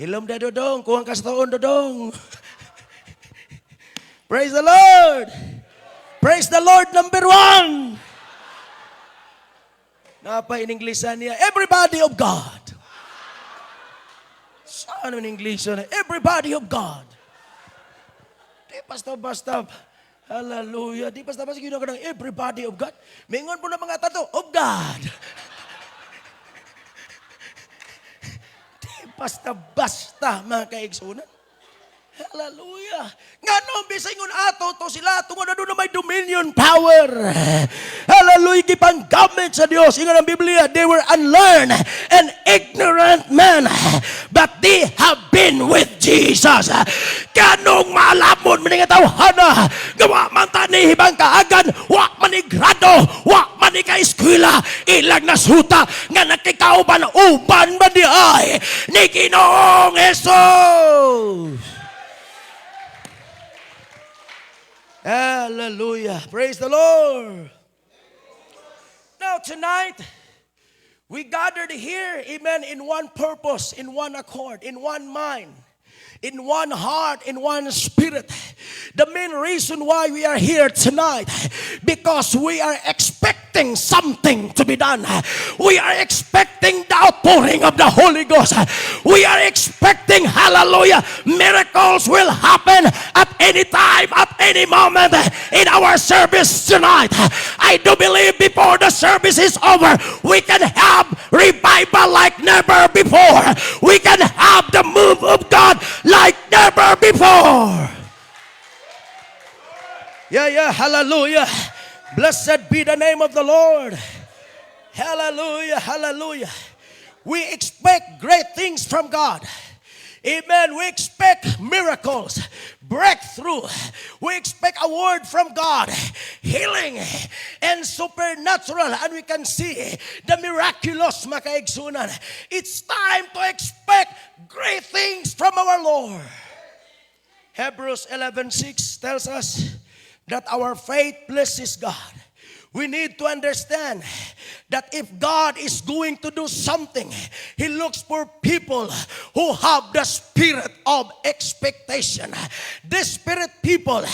Ilom da dodong. Kuhang kastaon dodong. Praise the Lord. Praise the Lord, number 1. Napa in Inglesan niya, everybody of God. Saan in Inglesan? Everybody of God. Di basta-basta. Hallelujah. Di basta-basta ginagawa ng everybody of God. Mingon po na mga tato, of God. Di basta-basta mga kaigsunan. Hallelujah. Nga no, bisangon ato to sila tungod na doon na may dominion power. Hallelujah. Gipanggamit sa Diyos. Ingon ang Biblia, they were unlearned and ignorant men, but they have been with Jesus. Kanong malamon maning tawhana, gawa man tani hibang kaagan, wa man ni grado, wa man ni ka-eskwela, ilang nasuta nga nakikauban uban man di ay ni Ginoong Hesus. Hallelujah. Praise the Lord. Now tonight, we gathered here, amen, in one purpose, in one accord, in one mind, in one heart, in one spirit. The main reason why we are here tonight, because we are expecting something to be done. We are expecting the outpouring of the Holy Ghost. We are expecting, hallelujah, miracles will happen at any time, at any moment in our service tonight. I do believe before the service is over, we can have revival like never before. We can have the move of God like never before. Yeah, hallelujah. Blessed be the name of the Lord. Hallelujah. We expect great things from God. Amen. We expect miracles, breakthrough. We expect a word from God, healing and supernatural. And we can see the miraculous, mga kaigsunan. It's time to expect great things from our Lord. Hebrews 11:6 tells us that our faith pleases God. We need to understand that if God is going to do something, He looks for people who have the spirit of expectation. This spirit people,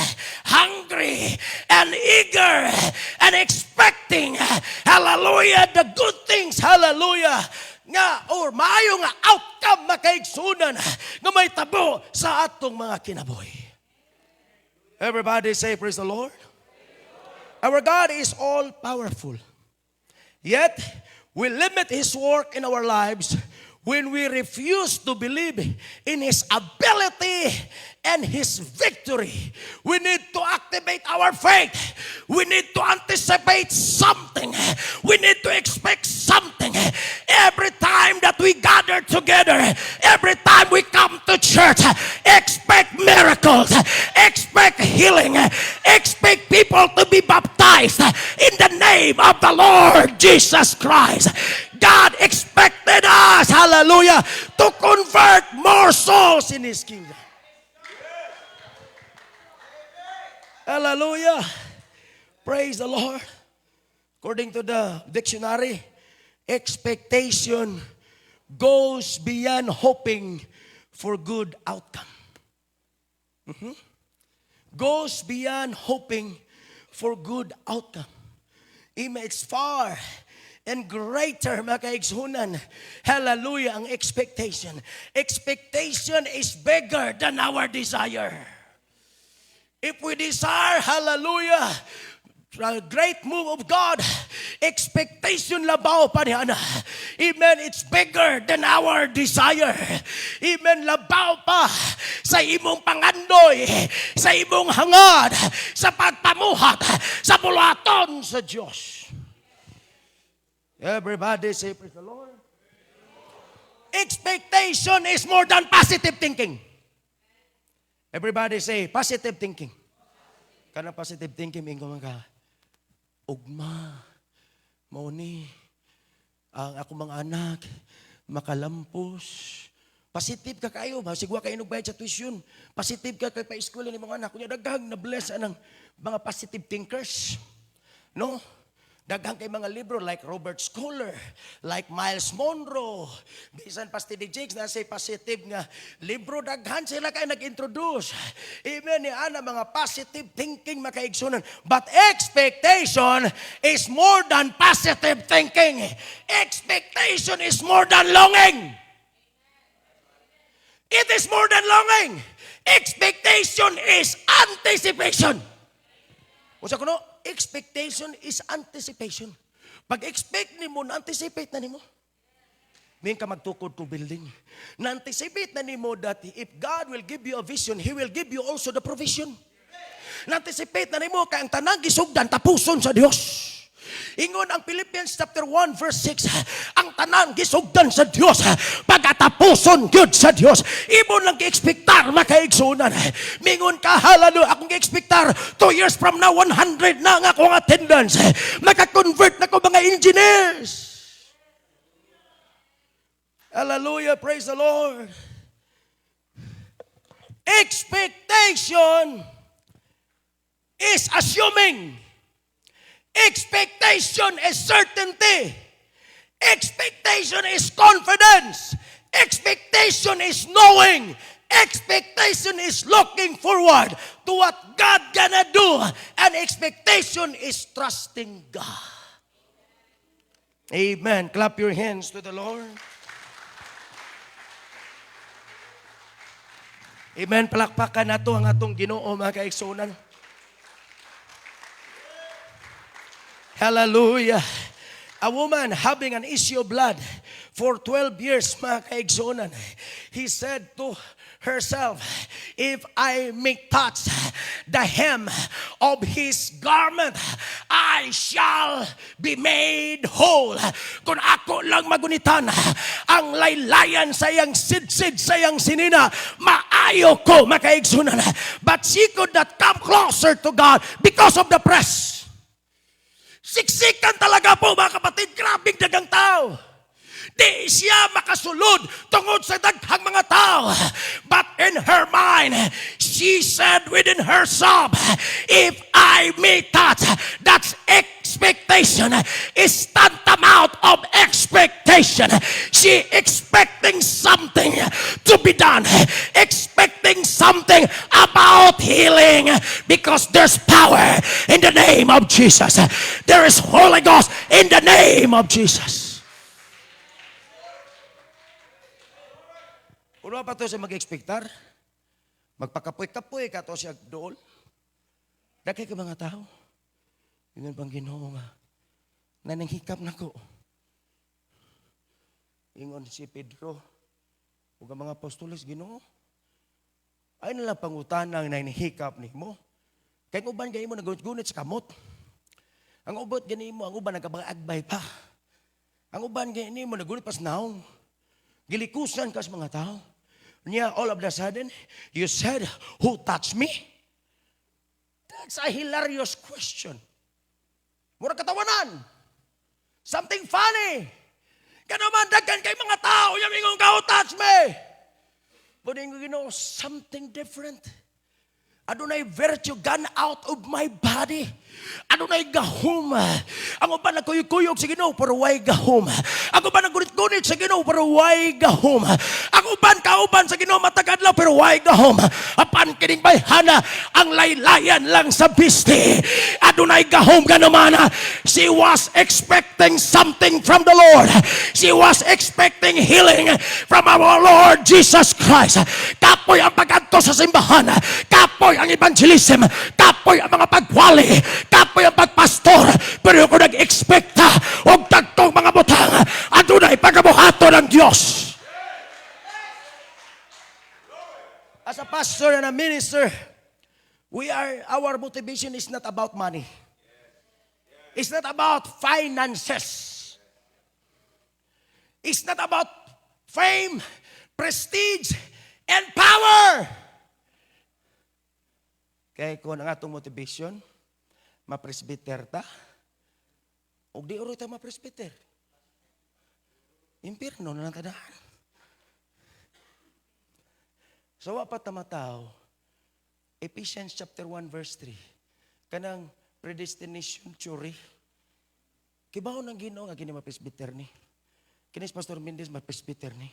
hungry and eager and expecting, hallelujah, the good things, hallelujah, nga or maayo nga outcome makaigsunan nga may tabo sa atong mga kinabuhi. Everybody say, praise the Lord. Our God is all-powerful. Yet, we limit His work in our lives when we refuse to believe in His ability and His victory, we need to activate our faith. We need to anticipate something. We need to expect something. Every time that we gather together, every time we come to church, expect miracles, expect healing, expect people to be baptized in the name of the Lord Jesus Christ. God expected us, hallelujah, to convert more souls in His kingdom. Hallelujah. Praise the Lord. According to the dictionary, expectation goes beyond hoping for good outcome. Goes beyond hoping for good outcome. It's far and greater, mga kaigsunan. Hallelujah, ang expectation. Expectation is bigger than our desire. If we desire, hallelujah, a great move of God, expectation labaw pa niya na. Amen, it's bigger than our desire. Amen, labaw pa sa imong pangandoy, sa imong hangad, sa pagpamuhat, sa bulaton sa Diyos. Everybody say, praise the Lord. Expectation is more than positive thinking. Everybody say, positive thinking. Kana positive thinking, mingo mga ugma, mauni, ang ako mga anak, makalampos. Positive ka kayo, masigwa kayo nagbayad sa tuition. Positive ka kayo pa-eskwela ni mga anak. Kunya daghang na-bless anang mga positive thinkers. No? Daghang kay mga libro like Robert Scholar, like Miles Monroe, bisan pa Stevie Jakes na say positive nga libro, daghan sila kay nag-introduce. Even ni ana mga positive thinking makaigsunan. But expectation is more than positive thinking. Expectation is more than longing. It is more than longing. Expectation is anticipation. Usa kuno, expectation is anticipation. Pag-expect nimo, na-anticipate na nimo. May ka magtukod to building. Na-anticipate na nimo that if God will give you a vision, He will give you also the provision. Na-anticipate na nimo kay ang tanang gisugdan tapuson sa Dios. Ingon ang Philippians chapter 1 verse 6, ang tanan gisugdan sa Dios, pagatapuson gyud sa Dios. Ibon lang gi-expectar makaigsunan. Mingon ka, hallelujah, akong gi-expectar 2 years from now 100 na ang akong attendance. Maka-convert na ko mga engineers. Hallelujah, praise the Lord. Expectation is assuming. Expectation is certainty. Expectation is confidence. Expectation is knowing. Expectation is looking forward to what God gonna do. And expectation is trusting God. Amen. Clap your hands to the Lord. Amen. Palakpakan nato ang atong Ginoo mga kaigsunan. Hallelujah. A woman having an issue of blood for 12 years, mga kaigsunan, he said to herself, if I may touch the hem of His garment, I shall be made whole. Kung ako lang magunitan ang laylayan sa iyang sidsid, sa iyang sinina, maayo ko, mga kaigsunan. But she could not come closer to God because of the press. Siksikan talaga po mga kapatid, grabing dagang tao. Di siya makasulod tungod sa daghang mga tao. But in her mind, she said within herself, if I may touch, that's expectation. Is tantamount of expectation. She expecting something to be done. Expecting something about healing. Because there's power in the name of Jesus. There is Holy Ghost in the name of Jesus. Uno pa to siya mag-expectar? Magpakapoy-kapoy ka to siya dool? Dagay ka mga tao? Yun bang Ginoo nga? Nananghikap na ko. ingon si Pedro, ug ang mga apostoles, Ginoo, ay nalang pangutanang na inihikap ni mo. Kaya ang uban ganyan mo nagunit sa kamot. Ang ubot ganyan mo, ang uban nagkabang-agbay pa. Ang uban ganyan mo nagunit pas naong. Gilikusan ka sa mga tao. Niya, all of a sudden, you said, who touched me? That's a hilarious question. Mura katawanan. Something funny. Kanaman, daggan kay mga tao, yung ingong ka, who touched me? But you know, something different. Adunay virtue gone out of my body. Adunay gahom. Ang uban nagkuyog-kuyog sa Ginoo pero way gahom. Ang uban naggunit-gunit sa Ginoo pero way gahom. Ang uban kauban sa Ginoo matagadlaw pero way gahom. Apan kining bayhana ang laylayan lang sa bisti. Adunay gahom ganaman. She was expecting something from the Lord. She was expecting healing from our Lord Jesus Christ. Kapoy ang pagkanto sa simbahan. Kapoy ang evangelism, kapoy ang mga pagwali, kapoy ang pagpastor, pero kung nag-expect ta og tagtong mga butang, adunay pagabuhato ng Diyos. As a pastor and a minister, our motivation is not about money. It's not about finances. It's not about fame, prestige, and power. Kaya kung ang atong motivation, ma-presbyter ta, o di uro ta ma-presbyter. Impirno na lang tadaan. So, wapat na matao, Ephesians chapter 1 verse 3, kanang predestination theory, kibaw ng Ginoo nga gini ma-presbyter ni. Kinis Pastor Mendes ma-presbyter ni.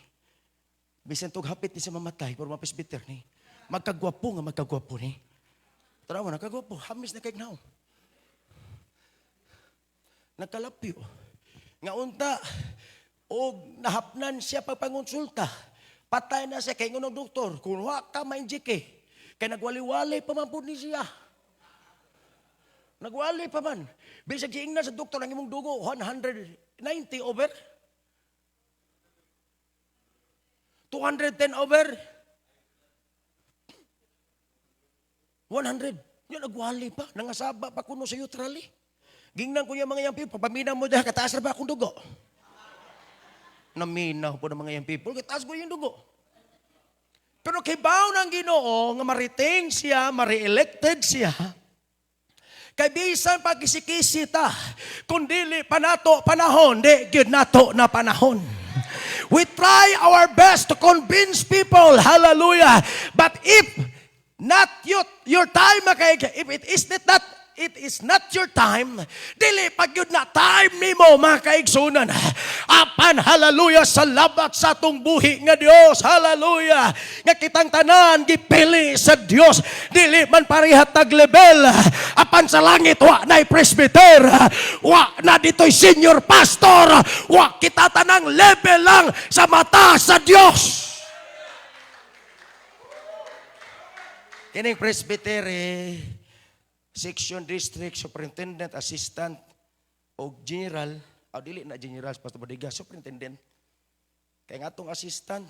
Bisan tog hapit ni sa mamatay, pero ma-presbyter ni. Magkagwapo nga magkagwapo ni. Tarawa, nakagwapo, hamis na kagnaw. Nagkalapyo. Nga unta, o nahapnan siya pagpangonsulta. Patay na siya, kay ngunong doktor, kung wak ka mainjike, kay nagwali-wali pa man po ni siya. Nagwali pa man. Bisag giingnan sa doktor ang imong dugo, 190 over. 210 over. 100. Yung nagwali pa. Nangasaba pa kuno sa yutrali. Gingnan ko yung mga young people. Paminaw mo dyan, kataas na ba akong dugo? Naminaw po ng mga young people. Kataas ko yung dugo. Pero kibaw ng Ginoo, nga ma-retain siya, ma-re-elected siya. Kay bisan pagkisikisi ta, kung dili pa nato panahon, di gyud nato na panahon. We try our best to convince people, hallelujah. But if not your time, if it is not your time, dili pag yun na time nimo mga kaigsunan. Apan, hallelujah, salamat sa atong buhi nga Dios, hallelujah. Nga kitang tanan gipili sa Dios, dili man parihat tag-level. Apan sa langit wa na'y presbyter, wa na dito'y senior pastor, wa kita tanang level lang sa mata sa Dios. Kining presbytery, section, district, superintendent, assistant, o general, o dili na general, Pastor Bodiga, superintendent. Kaya nga itong assistant,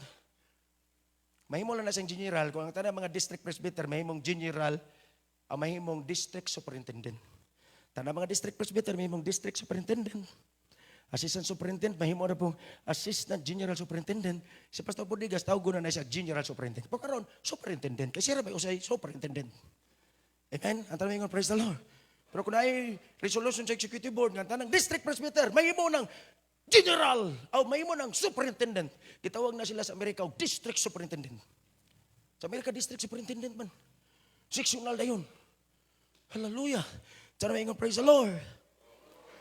mahimo lang na siyang general, kung ang tanang mga district presbyter, mahimong general, o mahimong district superintendent. Tanang mga district presbyter, mahimong district superintendent. Assistant superintendent, mahimo na pong assistant general superintendent. Si Pastor Bodigas, tawag na siya general superintendent. Pagkaroon, superintendent. Kasi may usay superintendent. Amen? Ang tanong yung praise the Lord. Pero kung ay resolution sa executive board, nga tanang district presbyter, mahimo ng general, o mahimo ng superintendent. Itawag na sila sa Amerika, district superintendent. Sa Amerika, district superintendent man. Sectional na yun. Hallelujah. Tanong yung praise the Lord.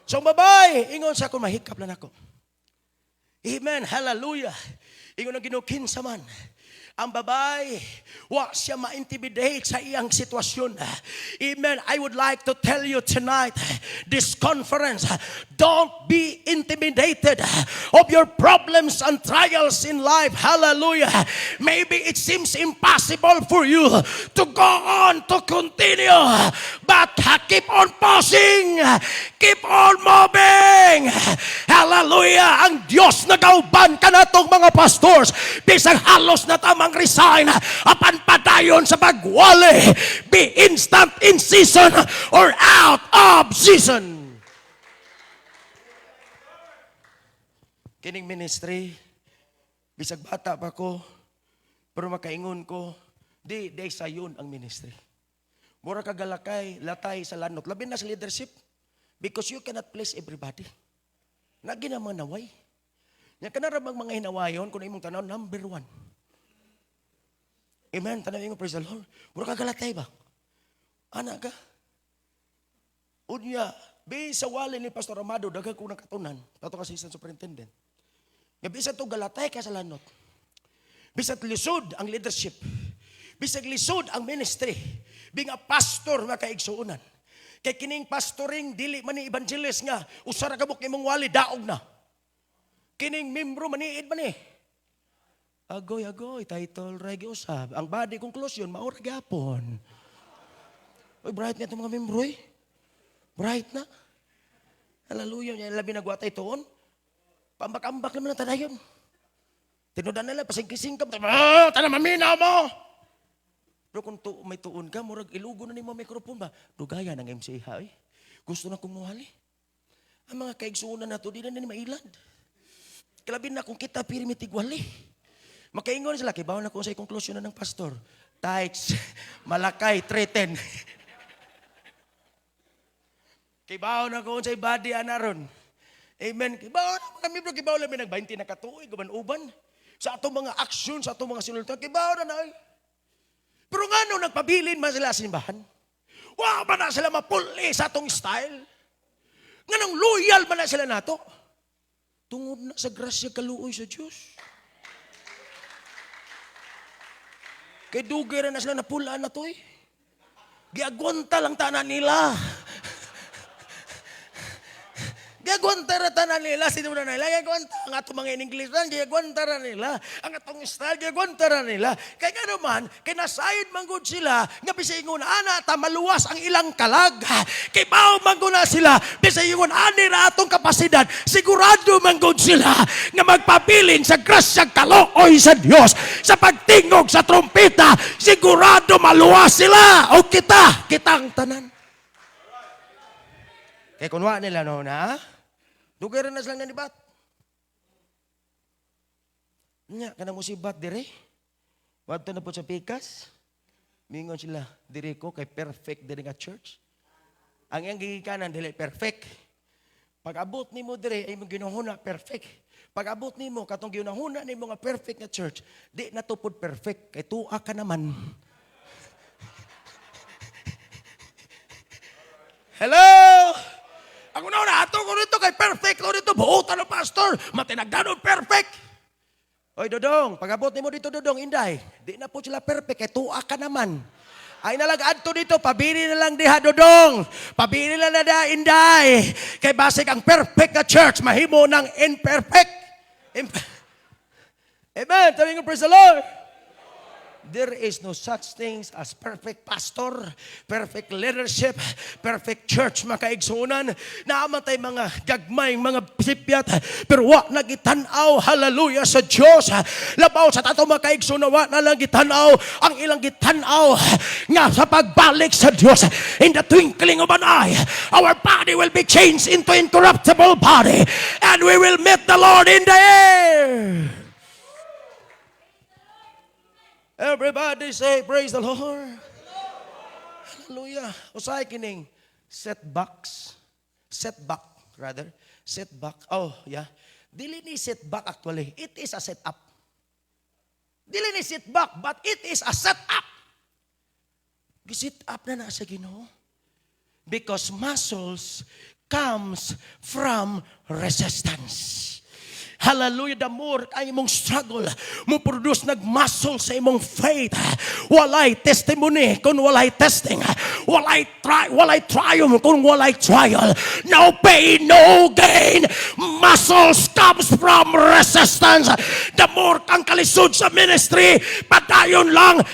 So, babay, ingon sa akong mahikap lang ako. Amen, hallelujah. Ingon ang ginukinsa man. Ang babay, wa siya ma-intimidate sa iyang sitwasyon. Amen, I would like to tell you tonight, this conference, don't be intimidated of your problems and trials in life. Hallelujah. Maybe it seems impossible for you to go on, to continue. but keep on pushing, keep on moving. Hallelujah. Ang Diyos nagauban ka na itong mga pastors. Bisag halos na tamang resign, apan padayon sa pagwali. Be instant in season or out of season. Kining ministry, bisag bata pa ko, pero makaingon ko, di sayon ang ministry. Mura kagalakay, latay sa lanot. Labi na sa leadership. Because you cannot please everybody. Nagi naman naway. Nga kanarabang mga hinawayon, kung imong tanaw, number 1. Amen. Tanawin mo, praise the Lord. Mura kagalatay ba? Anak ka? Unya, sa wali ni Pastor Amado, daghang kong nakatunan, tato ka assistant superintendent. Nga bisa to galatay ka sa lanot. Bisa lisod ang leadership. Bisag lisod ang ministry. Binga pastor nga kaigsuunan. Kay kining pastoring dili man ni evangelist nga usara ka buk imong wali daog na. Kining membro maniid man ni. Agoy title regi usab. Ang body conclusion mao ra gyapon. Oy bright nga itong mga membro eh. Bright na. Hallelujah nya labi nagwatay tuon. Pambak-ambak naman ang tadayon. Tinudan nila pasing-kising ka. Tanang mamina mo. Pero kung may tuon ka, murag ilugo na ni mo mikrofon ba? Dugaya ng MCH eh. Gusto na kong muhali. Ang mga kaigsuunan na to, di na mailad. Kalabin na kung kita pirimitigwali. Makaingon sila, kibaw na kung sa conclusion na ng pastor. Tights, malakay, threaten. Kibaw na kung sa body anaron. Amen. Kibaw na mga mibro, kibaw lang may nag-20 na katuoy, guban-uban. Sa atong mga aksyon, sa atong mga sinultan, kibaw na na. Pero nga nung nagpabilin man sila sa simbahan, ba na sila mapuli sa atong style? Nga nung loyal man na sila nato? Tungod na sa grasya kaluoy sa Diyos. Kay dugay na sila napulaan na to eh. Giagwanta lang tanan nila. Giagwanta na tanan nila. Sino na nila? Giagwanta. Ang atong mga in-Englishan, giagwanta na nila. Ang atong style, giagwanta na nila. Kaya nga naman, kinasayod manggod sila, nga bisayngon ana, maluwas ang ilang kalag. Kay bao manggod na sila, bisayngon ani na atong kapasidad, sigurado manggod sila, nga magpabilin sa grasyang kalooy sa Diyos, sa pagtingog sa trompeta, sigurado maluwas sila. O kitang tanan. Kaya kunwa nila noon ha, dugay rin na silang nanibat. Nya, kanang musibat dire. Wadto na po sa pikas. Mingon sila, dire ko kay perfect dire nga church. Ang iyang gigikanan, dili perfect. Pag abot ni mo dire, ay mong ginuhuna, perfect. Pag abot ni mo, katong ginuhuna ni mo nga perfect nga church, di natupod perfect. Kay tuwa ka naman. Hello? Ako na ato ko rito kay perfect ko rito buutan ng pastor matinagdanon perfect. Oy Dodong, pag-abot nimo dito Dodong Inday, di na po sila perfect kay tuwa ka naman. Ay nalag adto dito, pabili na lang diha Dodong. Pabili na da Inday. Kay basig ang perfect na church mahimo ng imperfect. Amen. Tawag nga praise the Lord. There is no such things as perfect pastor, perfect leadership, perfect church, makaigsunan. Naamatay mga gagmay, mga sipyat, pero wa nagitanaw, hallelujah, sa Diyos. Labaw sa tato makaigsunan, wa na lang gitanaw, ang ilang gitanaw, nga sa pagbalik sa Diyos. In the twinkling of an eye, our body will be changed into incorruptible body, and we will meet the Lord in the air. Everybody say, praise the Lord. Hallelujah. Usay kining setback. Oh, yeah. Dili ni setback actually. It is a setup. Dili ni setback, but it is a setup. Gisit up na sa Ginoo. Because muscles comes from resistance. Hallelujah, the more ay imong struggle, mo produce nag-muscle sa imong faith. Walay testimony kung walay testing. Walay triumph kung walay trial. No pain, no gain. Muscles comes from resistance. The more kang kalisod sa ministry, padayon lang